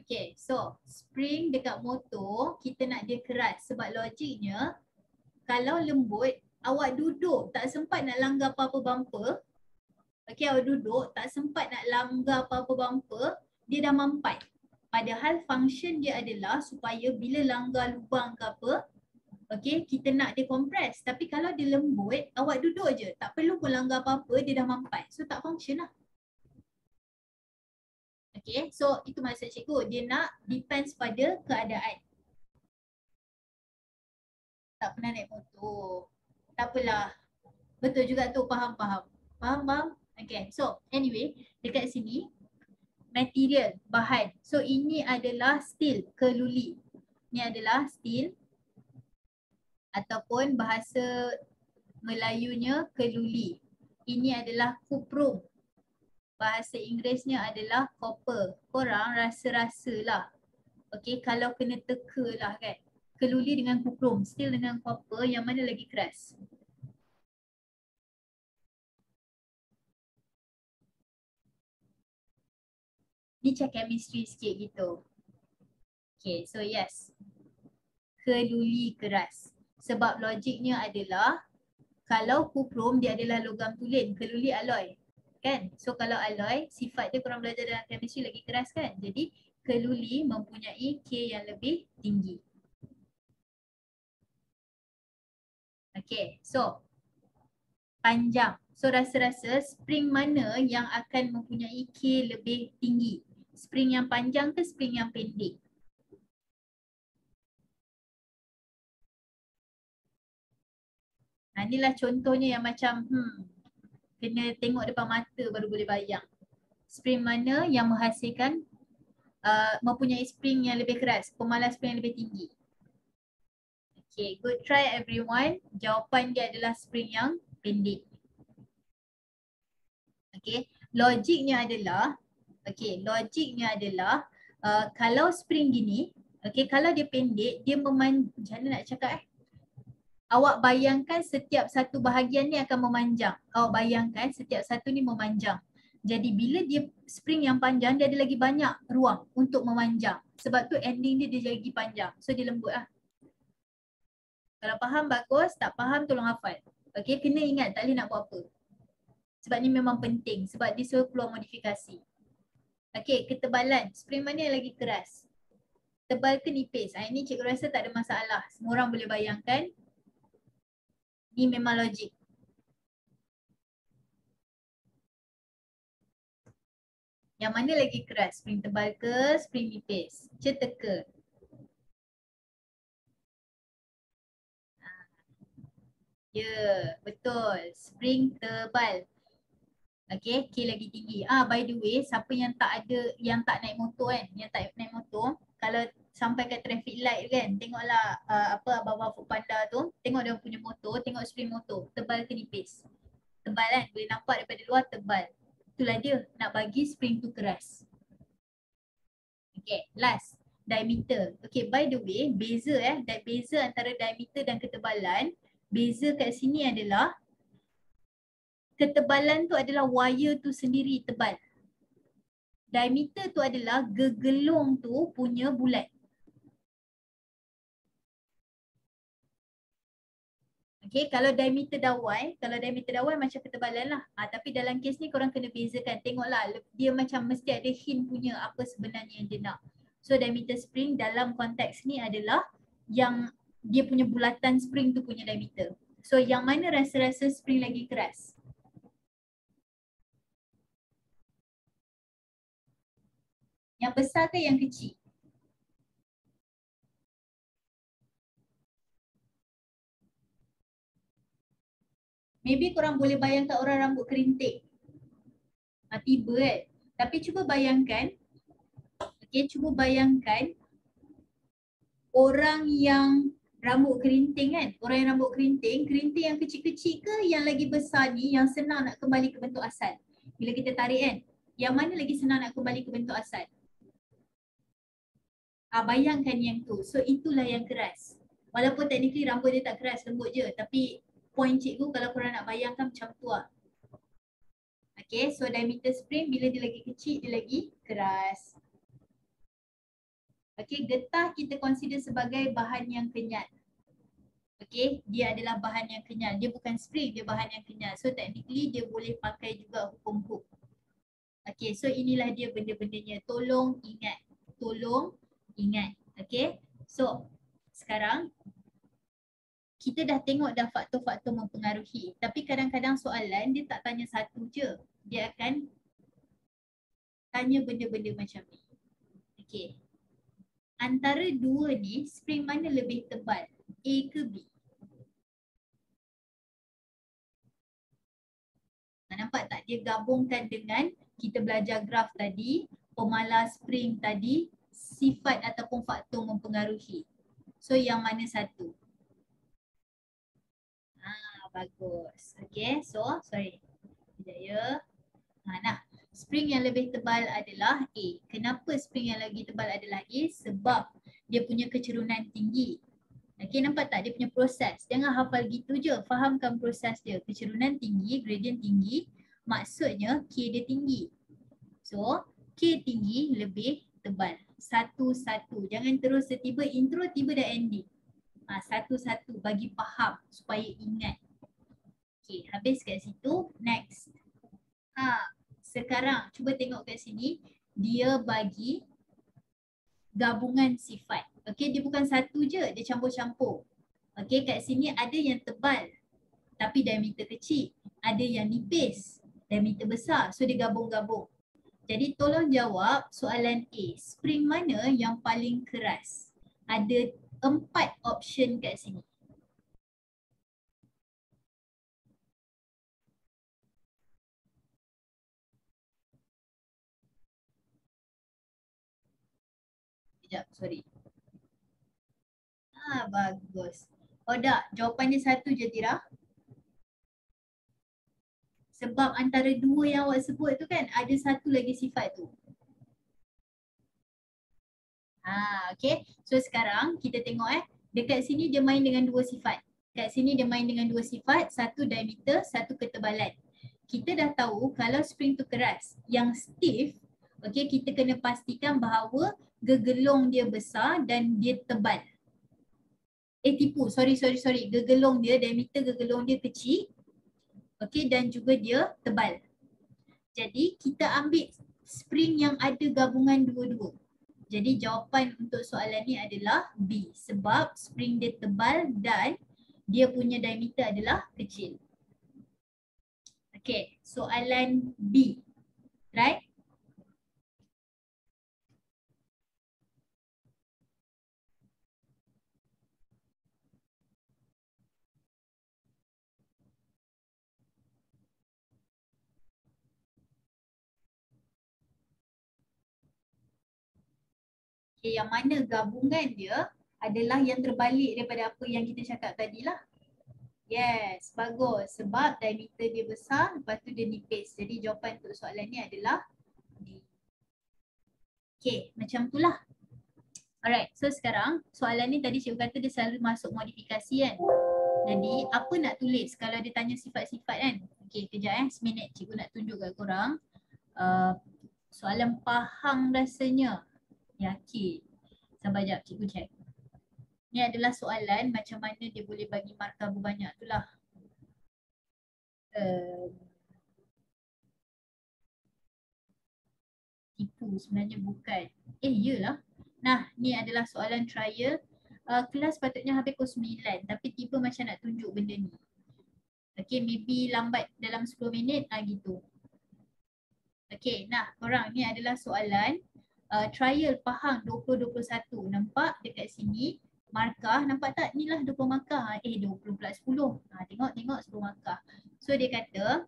Okay, so spring dekat motor kita nak dia keras sebab logiknya kalau lembut awak duduk tak sempat nak langgar apa-apa bumper. Okay, awak duduk tak sempat nak langgar apa-apa bumper, dia dah mampat. Padahal function dia adalah supaya bila langgar lubang ke apa, okay, kita nak dia kompres. Tapi kalau dia lembut, awak duduk je, tak perlu pun langgar apa-apa, dia dah mampat. So tak function lah. Okay, so itu maksud cikgu, dia nak depends pada keadaan. Tak pernah naik motor. Tak apalah. Betul juga tu, faham? Faham? Okay, so anyway, dekat sini material, bahan. So ini adalah steel, keluli. Ini adalah steel ataupun bahasa Melayunya keluli. Ini adalah kuprum. Bahasa Inggerisnya adalah copper. Korang rasa-rasalah. Okay, kalau kena teka lah kan. Keluli dengan kuprum, steel dengan copper, yang mana lagi keras? Ni check chemistry sikit gitu. Okay, so yes. Keluli keras. Sebab logiknya adalah kalau kuprum dia adalah logam tulen, keluli alloy. Kan? So kalau alloy, sifat dia korang belajar dalam chemistry lagi keras kan? Jadi keluli mempunyai K yang lebih tinggi. Okay, so panjang. So rasa-rasa spring mana yang akan mempunyai K lebih tinggi? Spring yang panjang ke spring yang pendek? Inilah contohnya yang macam kena tengok depan mata baru boleh bayang. Spring mana yang menghasilkan mempunyai spring yang lebih keras, pemalas spring yang lebih tinggi? Okay, good try everyone. Jawapan dia adalah spring yang pendek. Okay, logiknya adalah kalau spring gini, okay, kalau dia pendek, dia macam mana nak cakap awak bayangkan setiap satu bahagian ni akan memanjang. Awak bayangkan setiap satu ni memanjang. Jadi bila dia spring yang panjang, dia ada lagi banyak ruang untuk memanjang. Sebab tu ending dia lagi panjang. So dia lembut lah. Kalau faham bagus, tak faham tolong hafal. Okay, kena ingat tak boleh nak buat apa. Sebab ni memang penting. Sebab dia suruh keluar modifikasi. Okay, ketebalan. Spring mana yang lagi keras? Tebal ke nipis? Ini cikgu rasa tak ada masalah. Semua orang boleh bayangkan. Ni memang logik. Yang mana lagi keras? Spring tebal ke spring nipis? Ceteka. Ya, betul. Spring tebal. Okay, K lagi tinggi. By the way, siapa yang tak ada, yang tak naik motor kan, yang tak naik motor, kalau sampai kat traffic light kan, tengoklah apa abang-abang Foodpanda tu, tengok dia punya motor, tengok spring motor, tebal ke nipis. Tebal kan, boleh nampak daripada luar tebal. Itulah dia, nak bagi spring tu keras. Okay, last, diameter. Okay, by the way, beza antara diameter dan ketebalan, beza kat sini adalah ketebalan tu adalah wire tu sendiri tebal. Diameter tu adalah gegelung tu punya bulat. Okay, kalau diameter dawai macam ketebalan lah. Tapi dalam kes ni korang kena bezakan. Tengoklah, dia macam mesti ada hint punya apa sebenarnya yang dia nak. So diameter spring dalam konteks ni adalah yang dia punya bulatan spring tu punya diameter. So yang mana rasa-rasa spring lagi keras? Yang besar ke yang kecil? Maybe korang boleh bayangkan orang rambut kerinting. Tiba kan. Tapi cuba bayangkan, cuba bayangkan orang yang rambut kerinting kan. Orang yang rambut kerinting yang kecil-kecil ke yang lagi besar ni yang senang nak kembali ke bentuk asal. Bila kita tarik kan, yang mana lagi senang nak kembali ke bentuk asal? Bayangkan yang tu. So itulah yang keras. Walaupun technically rambut dia tak keras, lembut je. Tapi point cikgu kalau korang nak bayangkan macam tu lah. Okay, so diameter spring bila dia lagi kecil, dia lagi keras. Okay, getah kita consider sebagai bahan yang kenyal. Okay, dia adalah bahan yang kenyal. Dia bukan spring, dia bahan yang kenyal. So technically dia boleh pakai juga hukum hook. Okay, so inilah dia benda-bendanya. Tolong ingat. Tolong ingat. Okay, so sekarang kita dah tengok dah faktor-faktor mempengaruhi. Tapi kadang-kadang soalan dia tak tanya satu je. Dia akan tanya benda-benda macam ni. Okay. Antara dua ni, spring mana lebih tebal? A ke B? Nampak tak? Dia gabungkan dengan kita belajar graf tadi, pemalar spring tadi, sifat ataupun faktor mempengaruhi. So yang mana satu? Bagus. Okay, so sorry. Sekejap ya. Nah, spring yang lebih tebal adalah A. Kenapa spring yang lagi tebal adalah A? Sebab dia punya kecerunan tinggi. Okay, nampak tak dia punya proses? Jangan hafal gitu je. Fahamkan proses dia. Kecerunan tinggi, gradient tinggi. Maksudnya K dia tinggi. So, K tinggi lebih tebal. Satu-satu. Jangan terus tiba intro, tiba dah ending. Satu-satu bagi faham supaya ingat. Okay, habis kat situ. Next. Sekarang cuba tengok kat sini. Dia bagi gabungan sifat. Okay, dia bukan satu je, dia campur-campur. Okay, kat sini ada yang tebal tapi diameter kecil. Ada yang nipis, diameter besar. So dia gabung-gabung. Jadi tolong jawab soalan A. Spring mana yang paling keras? Ada 4 option kat sini. Sekejap, sorry. Bagus. Oh tak, jawapan dia satu je Tira. Sebab antara dua yang awak sebut tu kan, ada satu lagi sifat tu. Okay. So sekarang kita tengok dekat sini dia main dengan dua sifat. Kat sini dia main dengan dua sifat, satu diameter, satu ketebalan. Kita dah tahu kalau spring tu keras, yang stiff, okay, kita kena pastikan bahawa gegelung dia besar dan dia tebal. Tipu, sorry. Gegelung dia, diameter gegelung dia kecil, okay, dan juga dia tebal. Jadi kita ambil spring yang ada gabungan dua-dua. Jadi jawapan untuk soalan ni adalah B. Sebab spring dia tebal dan dia punya diameter adalah kecil. Okay, soalan B. Right? Okay, yang mana gabungan dia adalah yang terbalik daripada apa yang kita cakap tadi lah. Yes, bagus. Sebab diameter dia besar, lepas tu dia nipis. Jadi jawapan untuk soalan ni adalah D. Okay, macam tu lah. Alright, so sekarang soalan ni tadi cikgu kata dia selalu masuk modifikasi kan. Jadi apa nak tulis kalau dia tanya sifat-sifat kan. Okay, kejap seminit cikgu nak tunjuk kat korang. Soalan Pahang rasanya. Yakin. Sabar jap cikgu check. Ni adalah soalan macam mana dia boleh bagi markah berbanyak tu lah. Tipu sebenarnya bukan. Iyalah. Nah, ni adalah soalan trial. Kelas patutnya habis pukul 9 tapi tiba macam nak tunjuk benda ni. Okay, maybe lambat dalam 10 minit gitu. Okay, nah korang ni adalah soalan trial Pahang 2021. Nampak dekat sini markah, nampak tak? Ni lah 20 markah. 20 pula 10. Tengok 10 markah. So dia kata,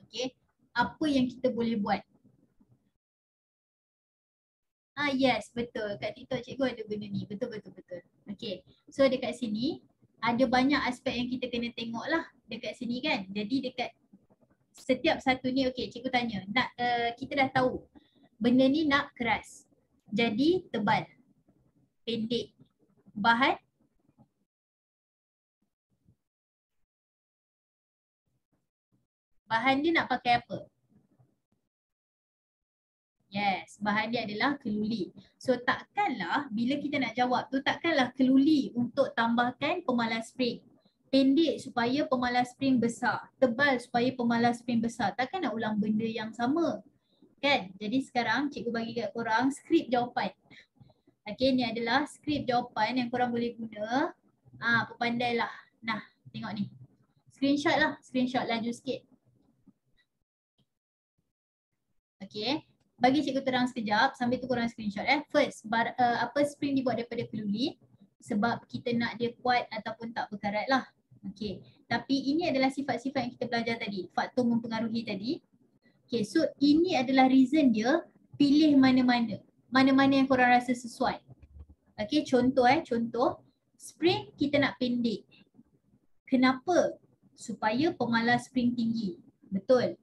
okay, apa yang kita boleh buat? Yes, betul. Kat TikTok cikgu ada benda ni. Betul. Okay, so dekat sini ada banyak aspek yang kita kena tengok lah dekat sini kan. Jadi dekat setiap satu ni, okay, cikgu tanya. Kita dah tahu benda ni nak keras. Jadi tebal, pendek. Bahan dia nak pakai apa? Yes, bahan dia adalah keluli. So takkanlah bila kita nak jawab tu takkanlah keluli untuk tambahkan pemalas spring. Pendek supaya pemalas spring besar. Tebal supaya pemalas spring besar. Takkan nak ulang benda yang sama. Kan? Jadi sekarang cikgu bagi kat korang skrip jawapan. Okay, ni adalah skrip jawapan yang korang boleh guna. Pandailah. Nah, tengok ni. Screenshot lah. Screenshot laju sikit. Okay. Bagi cikgu terang sekejap sambil tu korang screenshot First, spring dibuat daripada keluli sebab kita nak dia kuat ataupun tak berkarat lah. Okay. Tapi ini adalah sifat-sifat yang kita belajar tadi. Faktor mempengaruhi tadi. Okay, so ini adalah reason dia pilih mana-mana. Mana-mana yang korang rasa sesuai. Okay, contoh. Spring kita nak pendek. Kenapa? Supaya pemalas spring tinggi. Betul.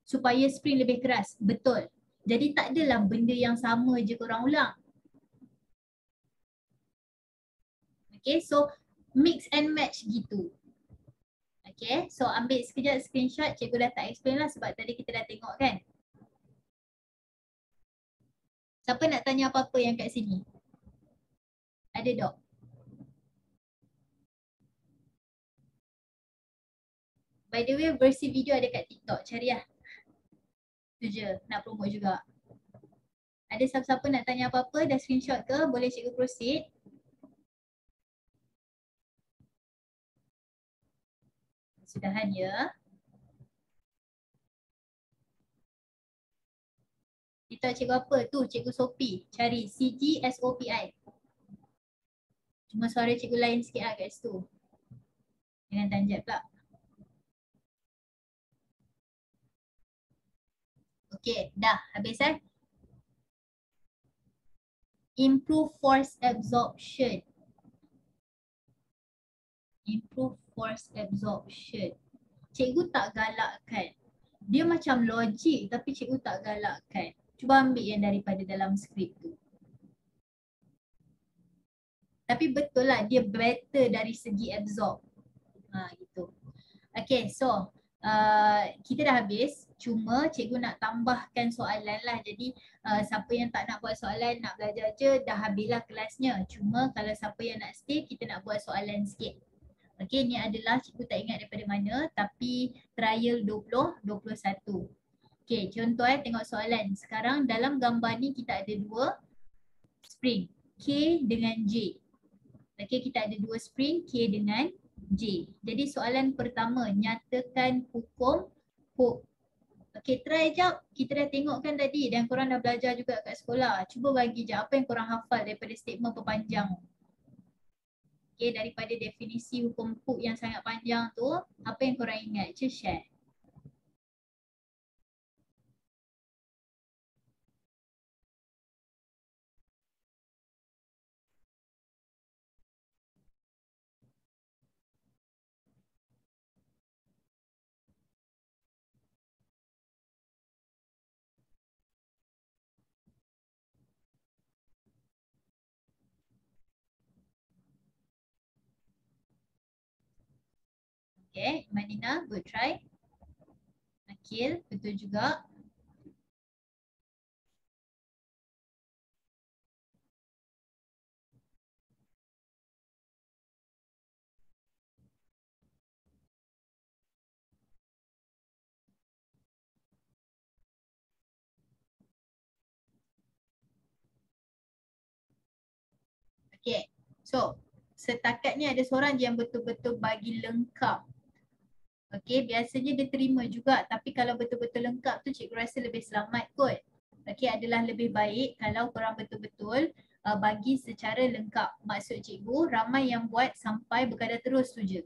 Supaya spring lebih keras. Betul. Jadi tak adalah benda yang sama je korang ulang. Okay, so mix and match gitu. Okay, so ambil sekejap screenshot. Cikgu dah tak explain lah sebab tadi kita dah tengok kan. Siapa nak tanya apa-apa yang kat sini? Ada dok? By the way, versi video ada kat TikTok. Cari lah. Tu je, nak promote juga. Ada siapa-siapa nak tanya apa-apa, dah screenshot ke? Boleh cikgu proceed. Sudahan ya. TikTok cikgu apa? Tu cikgu Sophie. Cari CGSOPI. Cuma suara cikgu lain sikit lah kat situ. Jangan tanjat pula. Okay, dah habis Improve force absorption. Improve force absorption. Cikgu tak galakkan. Dia macam logik tapi cikgu tak galakkan. Cuba ambil yang daripada dalam skrip tu. Tapi betul lah dia better dari segi absorb. Gitu. Okay, so kita dah habis. Cuma cikgu nak tambahkan soalan lah. Jadi siapa yang tak nak buat soalan, nak belajar je, dah habislah kelasnya. Cuma kalau siapa yang nak stay, kita nak buat soalan sikit. Okay, ni adalah cikgu tak ingat daripada mana, tapi trial 2021. Okay, contoh tengok soalan. Sekarang dalam gambar ni kita ada dua spring, K dengan J. Okay, kita ada dua spring, K dengan J. Jadi soalan pertama, nyatakan hukum hook. Okay, try jap. Kita dah tengok kan tadi dan korang dah belajar juga kat sekolah. Cuba bagi je apa yang korang hafal daripada statement perpanjang. Okay, daripada definisi hukum hook yang sangat panjang tu, apa yang korang ingat? Just share. Okay, Manina, good try. Akil, betul juga. Okay, so setakat ni ada seorang je yang betul-betul bagi lengkap. Okay, biasanya dia terima juga, tapi kalau betul-betul lengkap tu cikgu rasa lebih selamat kot. Okay, adalah lebih baik kalau korang betul-betul bagi secara lengkap. Maksud cikgu ramai yang buat sampai berkadar terus tu je.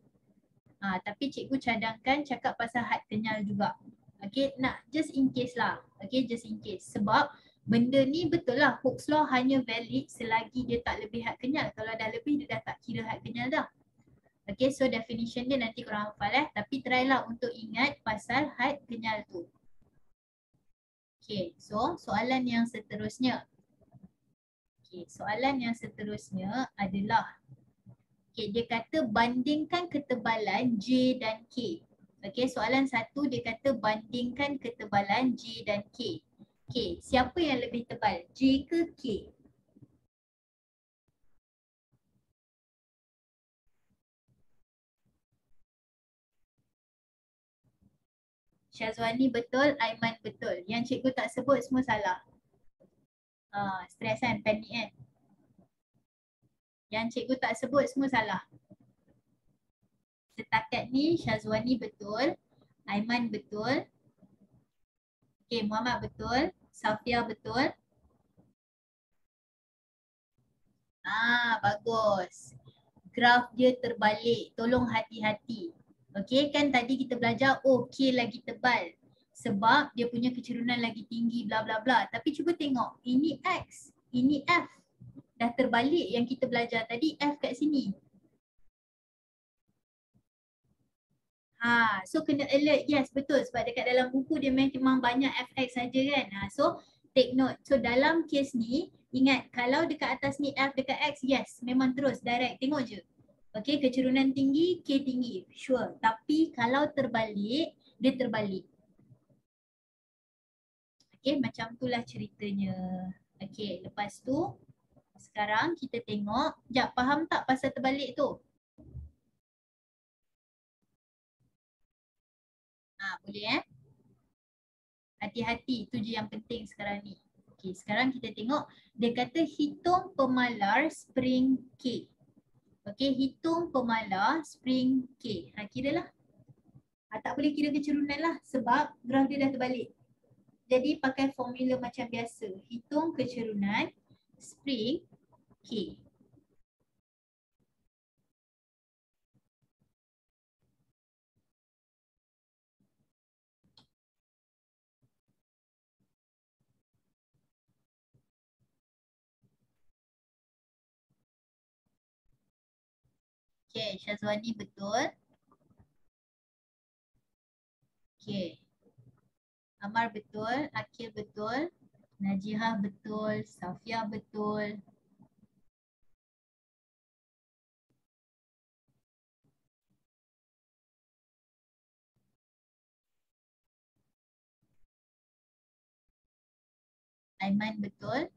Tapi cikgu cadangkan cakap pasal had kenyal juga. Okay, nak just in case lah. Okay, just in case. Sebab benda ni betul lah, Hooke's law hanya valid selagi dia tak lebih had kenyal. Kalau dah lebih dia dah tak kira had kenyal dah. Okay, so definition dia nanti korang hafal tapi try lah untuk ingat pasal had kenyal tu. Okay, so soalan yang seterusnya. Okay, soalan yang seterusnya adalah okay, dia kata bandingkan ketebalan J dan K. Okay, soalan satu dia kata bandingkan ketebalan J dan K. Okay, siapa yang lebih tebal? J ke K? Syazwani betul, Aiman betul. Yang cikgu tak sebut semua salah. Stres kan, panik kan? Yang cikgu tak sebut semua salah. Setakat ni Syazwani betul, Aiman betul, okay, Muhammad betul, Safia betul. Bagus. Graf dia terbalik, tolong hati-hati. Okay, kan tadi kita belajar K lagi tebal sebab dia punya kecerunan lagi tinggi bla bla bla. Tapi cuba tengok, ini X, ini F. Dah terbalik yang kita belajar tadi, F kat sini. So kena alert, yes betul sebab dekat dalam buku dia memang banyak FX saja kan. So take note. So dalam kes ni ingat kalau dekat atas ni F dekat X, yes memang terus direct, tengok je. Okay, kecerunan tinggi, K tinggi, sure. Tapi kalau terbalik, dia terbalik. Okay, macam itulah ceritanya. Okay, lepas tu sekarang kita tengok, sekejap faham tak pasal terbalik tu? Boleh hati-hati, tu je yang penting sekarang ni. Okay, sekarang kita tengok dia kata hitung pemalar spring K. Okay, hitung pemalar spring K. Kira lah. Tak boleh kira kecerunan lah sebab graf dia dah terbalik. Jadi pakai formula macam biasa. Hitung kecerunan spring K. Okay, Syazwani betul. Okay. Amar betul, Akil betul, Najihah betul, Safia betul. Aiman betul.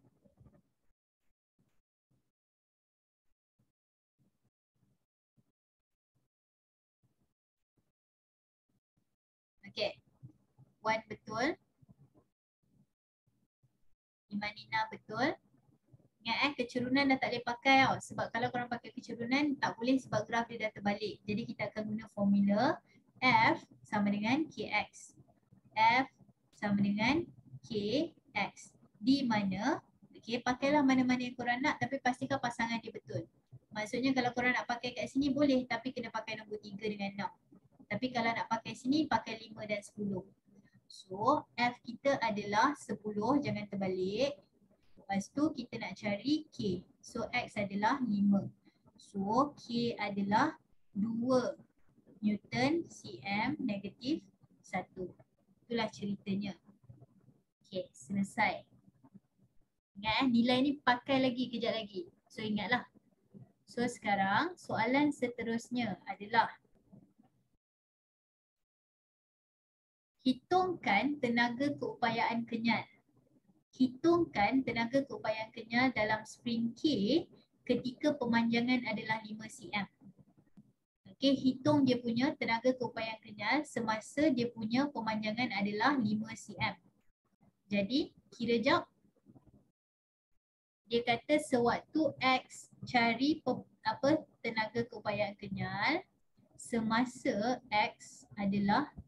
Okay. Wan betul. Imanina betul. Ingat kecerunan dah tak boleh pakai tau. Sebab kalau korang pakai kecerunan tak boleh sebab graf dia dah terbalik. Jadi kita akan guna formula F sama dengan KX. F sama dengan KX. Di mana, okay, pakailah mana-mana yang korang nak tapi pastikan pasangan dia betul. Maksudnya kalau korang nak pakai kat sini boleh tapi kena pakai nombor 3 dengan 6. Tapi kalau nak pakai sini pakai 5 dan 10. So F kita adalah 10, jangan terbalik. Lepas tu kita nak cari K. So X adalah 5. So K adalah 2 Newton cm negatif 1. Itulah ceritanya. Okay, selesai. Ingat nilai ni pakai lagi kejap lagi. So ingatlah. So sekarang soalan seterusnya adalah Hitungkan tenaga keupayaan kenyal. Hitungkan tenaga keupayaan kenyal dalam spring K ketika pemanjangan adalah 5 cm. Okey, hitung dia punya tenaga keupayaan kenyal semasa dia punya pemanjangan adalah 5 cm. Jadi, kira jap. Dia kata sewaktu X cari tenaga keupayaan kenyal semasa X adalah 5.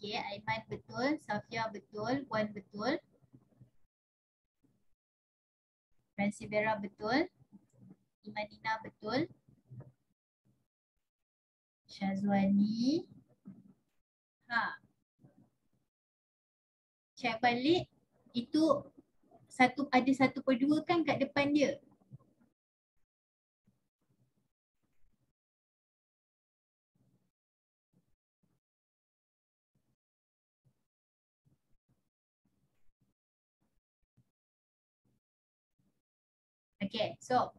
Okay, Aiman betul, Safia betul, Wan betul, Fransibera betul, Imanina betul, Syazwani. Cek balik itu ada 1/2 kan kat depan dia. Okay, so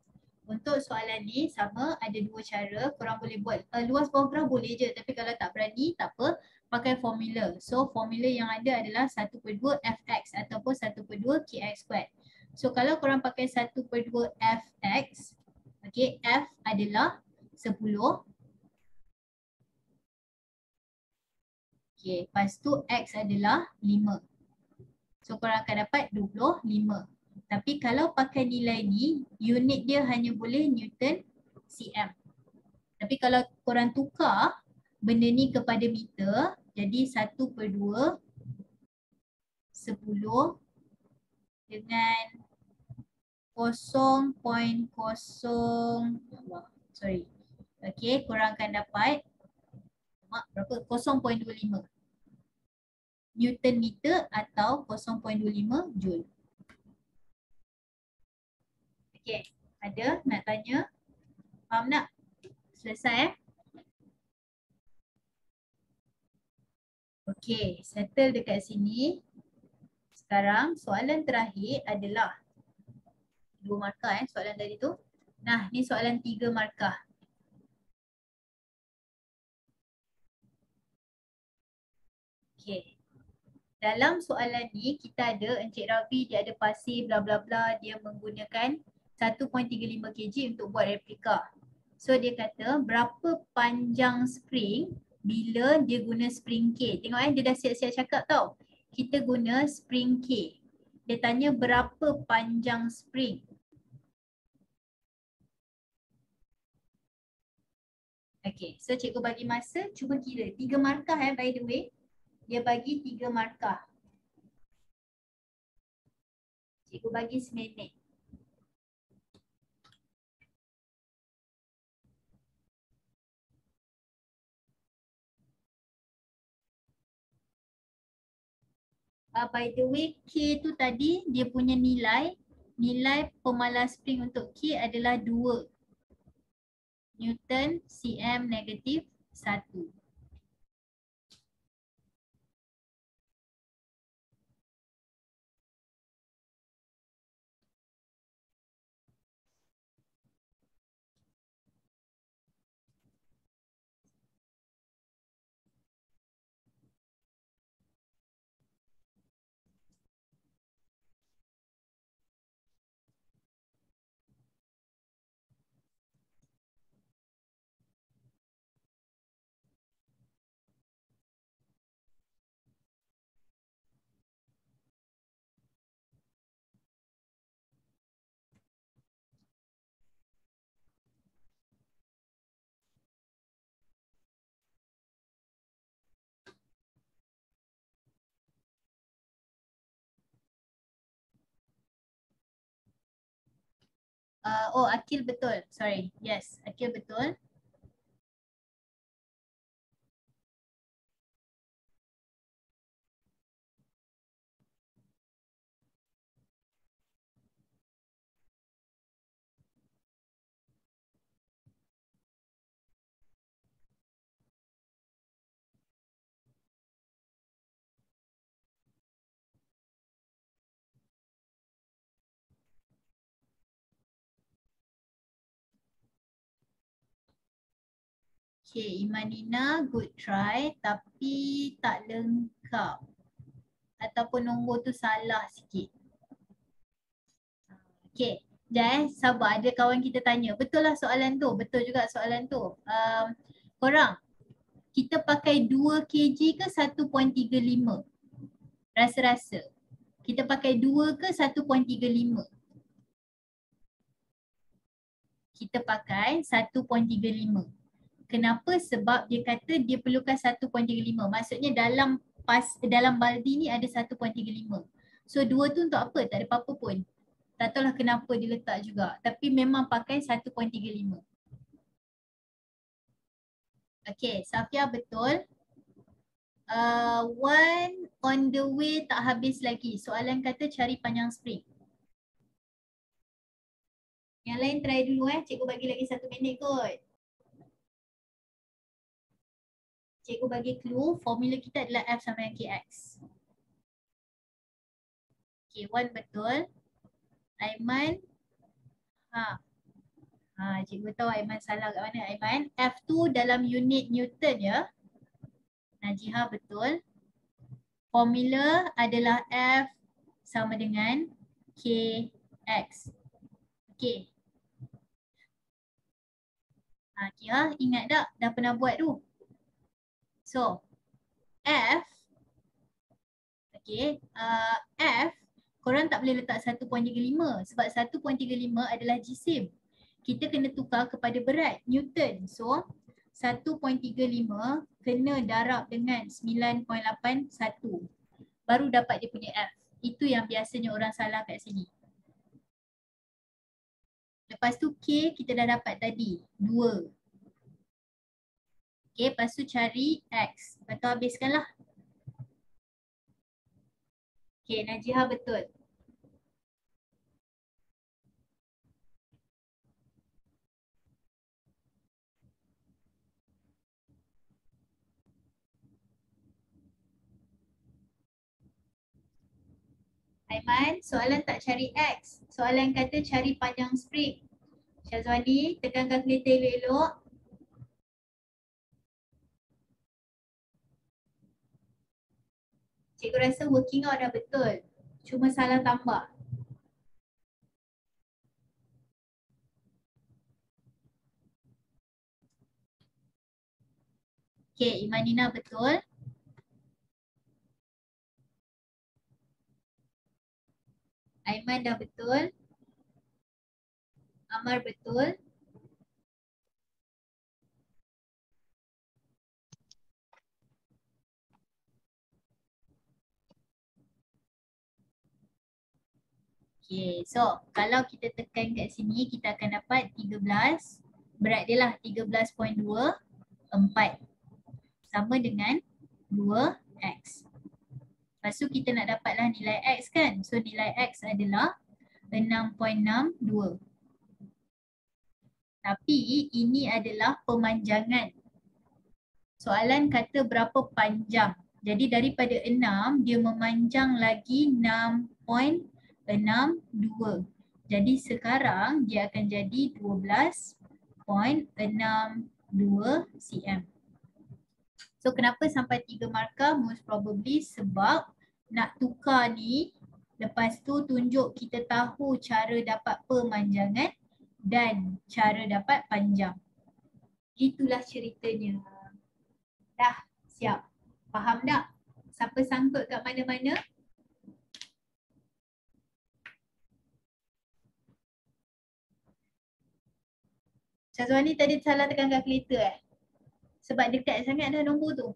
untuk soalan ni sama, ada 2 cara. Korang boleh buat luas bawah graf boleh je, tapi kalau tak berani tak apa, pakai formula. So formula yang ada adalah 1/2 fx ataupun 1/2 kx squared. So kalau korang pakai 1/2 fx, okay, f adalah 10. Okay, lepas tu x adalah 5. So korang akan dapat 25. Tapi kalau pakai nilai ni, unit dia hanya boleh Newton cm. Tapi kalau korang tukar benda ni kepada meter, jadi 1/2 10 dengan 0.0 sorry. Okay, korang akan dapat berapa? 0.25 Newton meter atau 0.25 Joule. Okay, ada nak tanya? Faham tak? Selesai Okay, settle dekat sini. Sekarang soalan terakhir adalah 2 markah soalan tadi tu. Nah, ni soalan 3 markah. Okay. Dalam soalan ni kita ada Encik Ravi, dia ada pasir bla bla bla, dia menggunakan 1.35 kg untuk buat replika. So dia kata berapa panjang spring bila dia guna spring K. Tengok dia dah siap-siap cakap tau. Kita guna spring K. Dia tanya berapa panjang spring. Okay, so cikgu bagi masa, cuba kira. 3 markah by the way. Dia bagi 3 markah. Cikgu bagi seminit. By the way, K tu tadi dia punya nilai pemalas spring untuk K adalah 2 Newton cm negatif 1. Oh, Akil betul. Sorry. Yes, Akil betul. Okay, Imanina, good try tapi tak lengkap. Ataupun nombor tu salah sikit. Okay, sekejap sabar, ada kawan kita tanya. Betul lah soalan tu, betul juga soalan tu. Korang, kita pakai 2 kg ke 1.35? Rasa-rasa. Kita pakai 2 ke 1.35? Kita pakai 1.35. Kenapa? Sebab dia kata dia perlukan 1.35. Maksudnya dalam baldi ni ada 1.35. So 2 tu untuk apa? Tak ada apa-apa pun. Tak tahulah kenapa dia letak juga. Tapi memang pakai 1.35. Okay, Safia betul. One on the way tak habis lagi. Soalan kata cari panjang spring. Yang lain try dulu Cikgu bagi lagi 1 minit kot. Cikgu bagi clue, formula kita adalah F sama dengan KX. Okay, one betul. Aiman. Cikgu tahu Aiman salah kat mana. Aiman, F tu dalam unit Newton ya. Najiha betul. Formula adalah F sama dengan KX. Okay. Kira ingat tak? Dah pernah buat tu. So, F. Okay. F, korang tak boleh letak 1.35 sebab 1.35 adalah jisim. Kita kena tukar kepada berat, Newton. So, 1.35 kena darab dengan 9.81. Baru dapat dia punya F. Itu yang biasanya orang salah kat sini. Lepas tu K kita dah dapat tadi, 2. Okay, lepas tu cari X. Lepas tu habiskanlah. Okay, Najiha betul. Aiman, soalan tak cari X. Soalan kata cari panjang spring. Syazwani, tekan kalkulator elok-elok. Cikgu rasa working out dah betul. Cuma salah tambah. Okay, Imanina betul. Aiman dah betul. Amar betul. Okay, so kalau kita tekan kat sini kita akan dapat 13. Berat dia lah 13.24. Sama dengan 2x. Lepas tu kita nak dapatlah nilai x kan. So nilai x adalah 6.62. Tapi ini adalah pemanjangan. Soalan kata berapa panjang. Jadi daripada 6 dia memanjang lagi 6.62. Jadi sekarang dia akan jadi 12.62 cm. So kenapa sampai 3 markah? Most probably sebab nak tukar ni, lepas tu tunjuk kita tahu cara dapat pemanjangan dan cara dapat panjang. Itulah ceritanya. Dah siap? Faham tak? Siapa sangkut kat mana-mana? Syazwani tadi salah tekan kalkulator sebab dekat sangat dah nombor tu.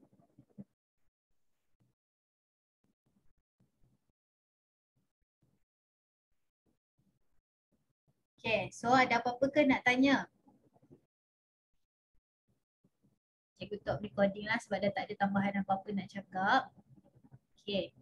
Okay, so ada apa-apa ke nak tanya? Cikgu stop recording lah sebab dah tak ada tambahan apa-apa nak cakap. Okay.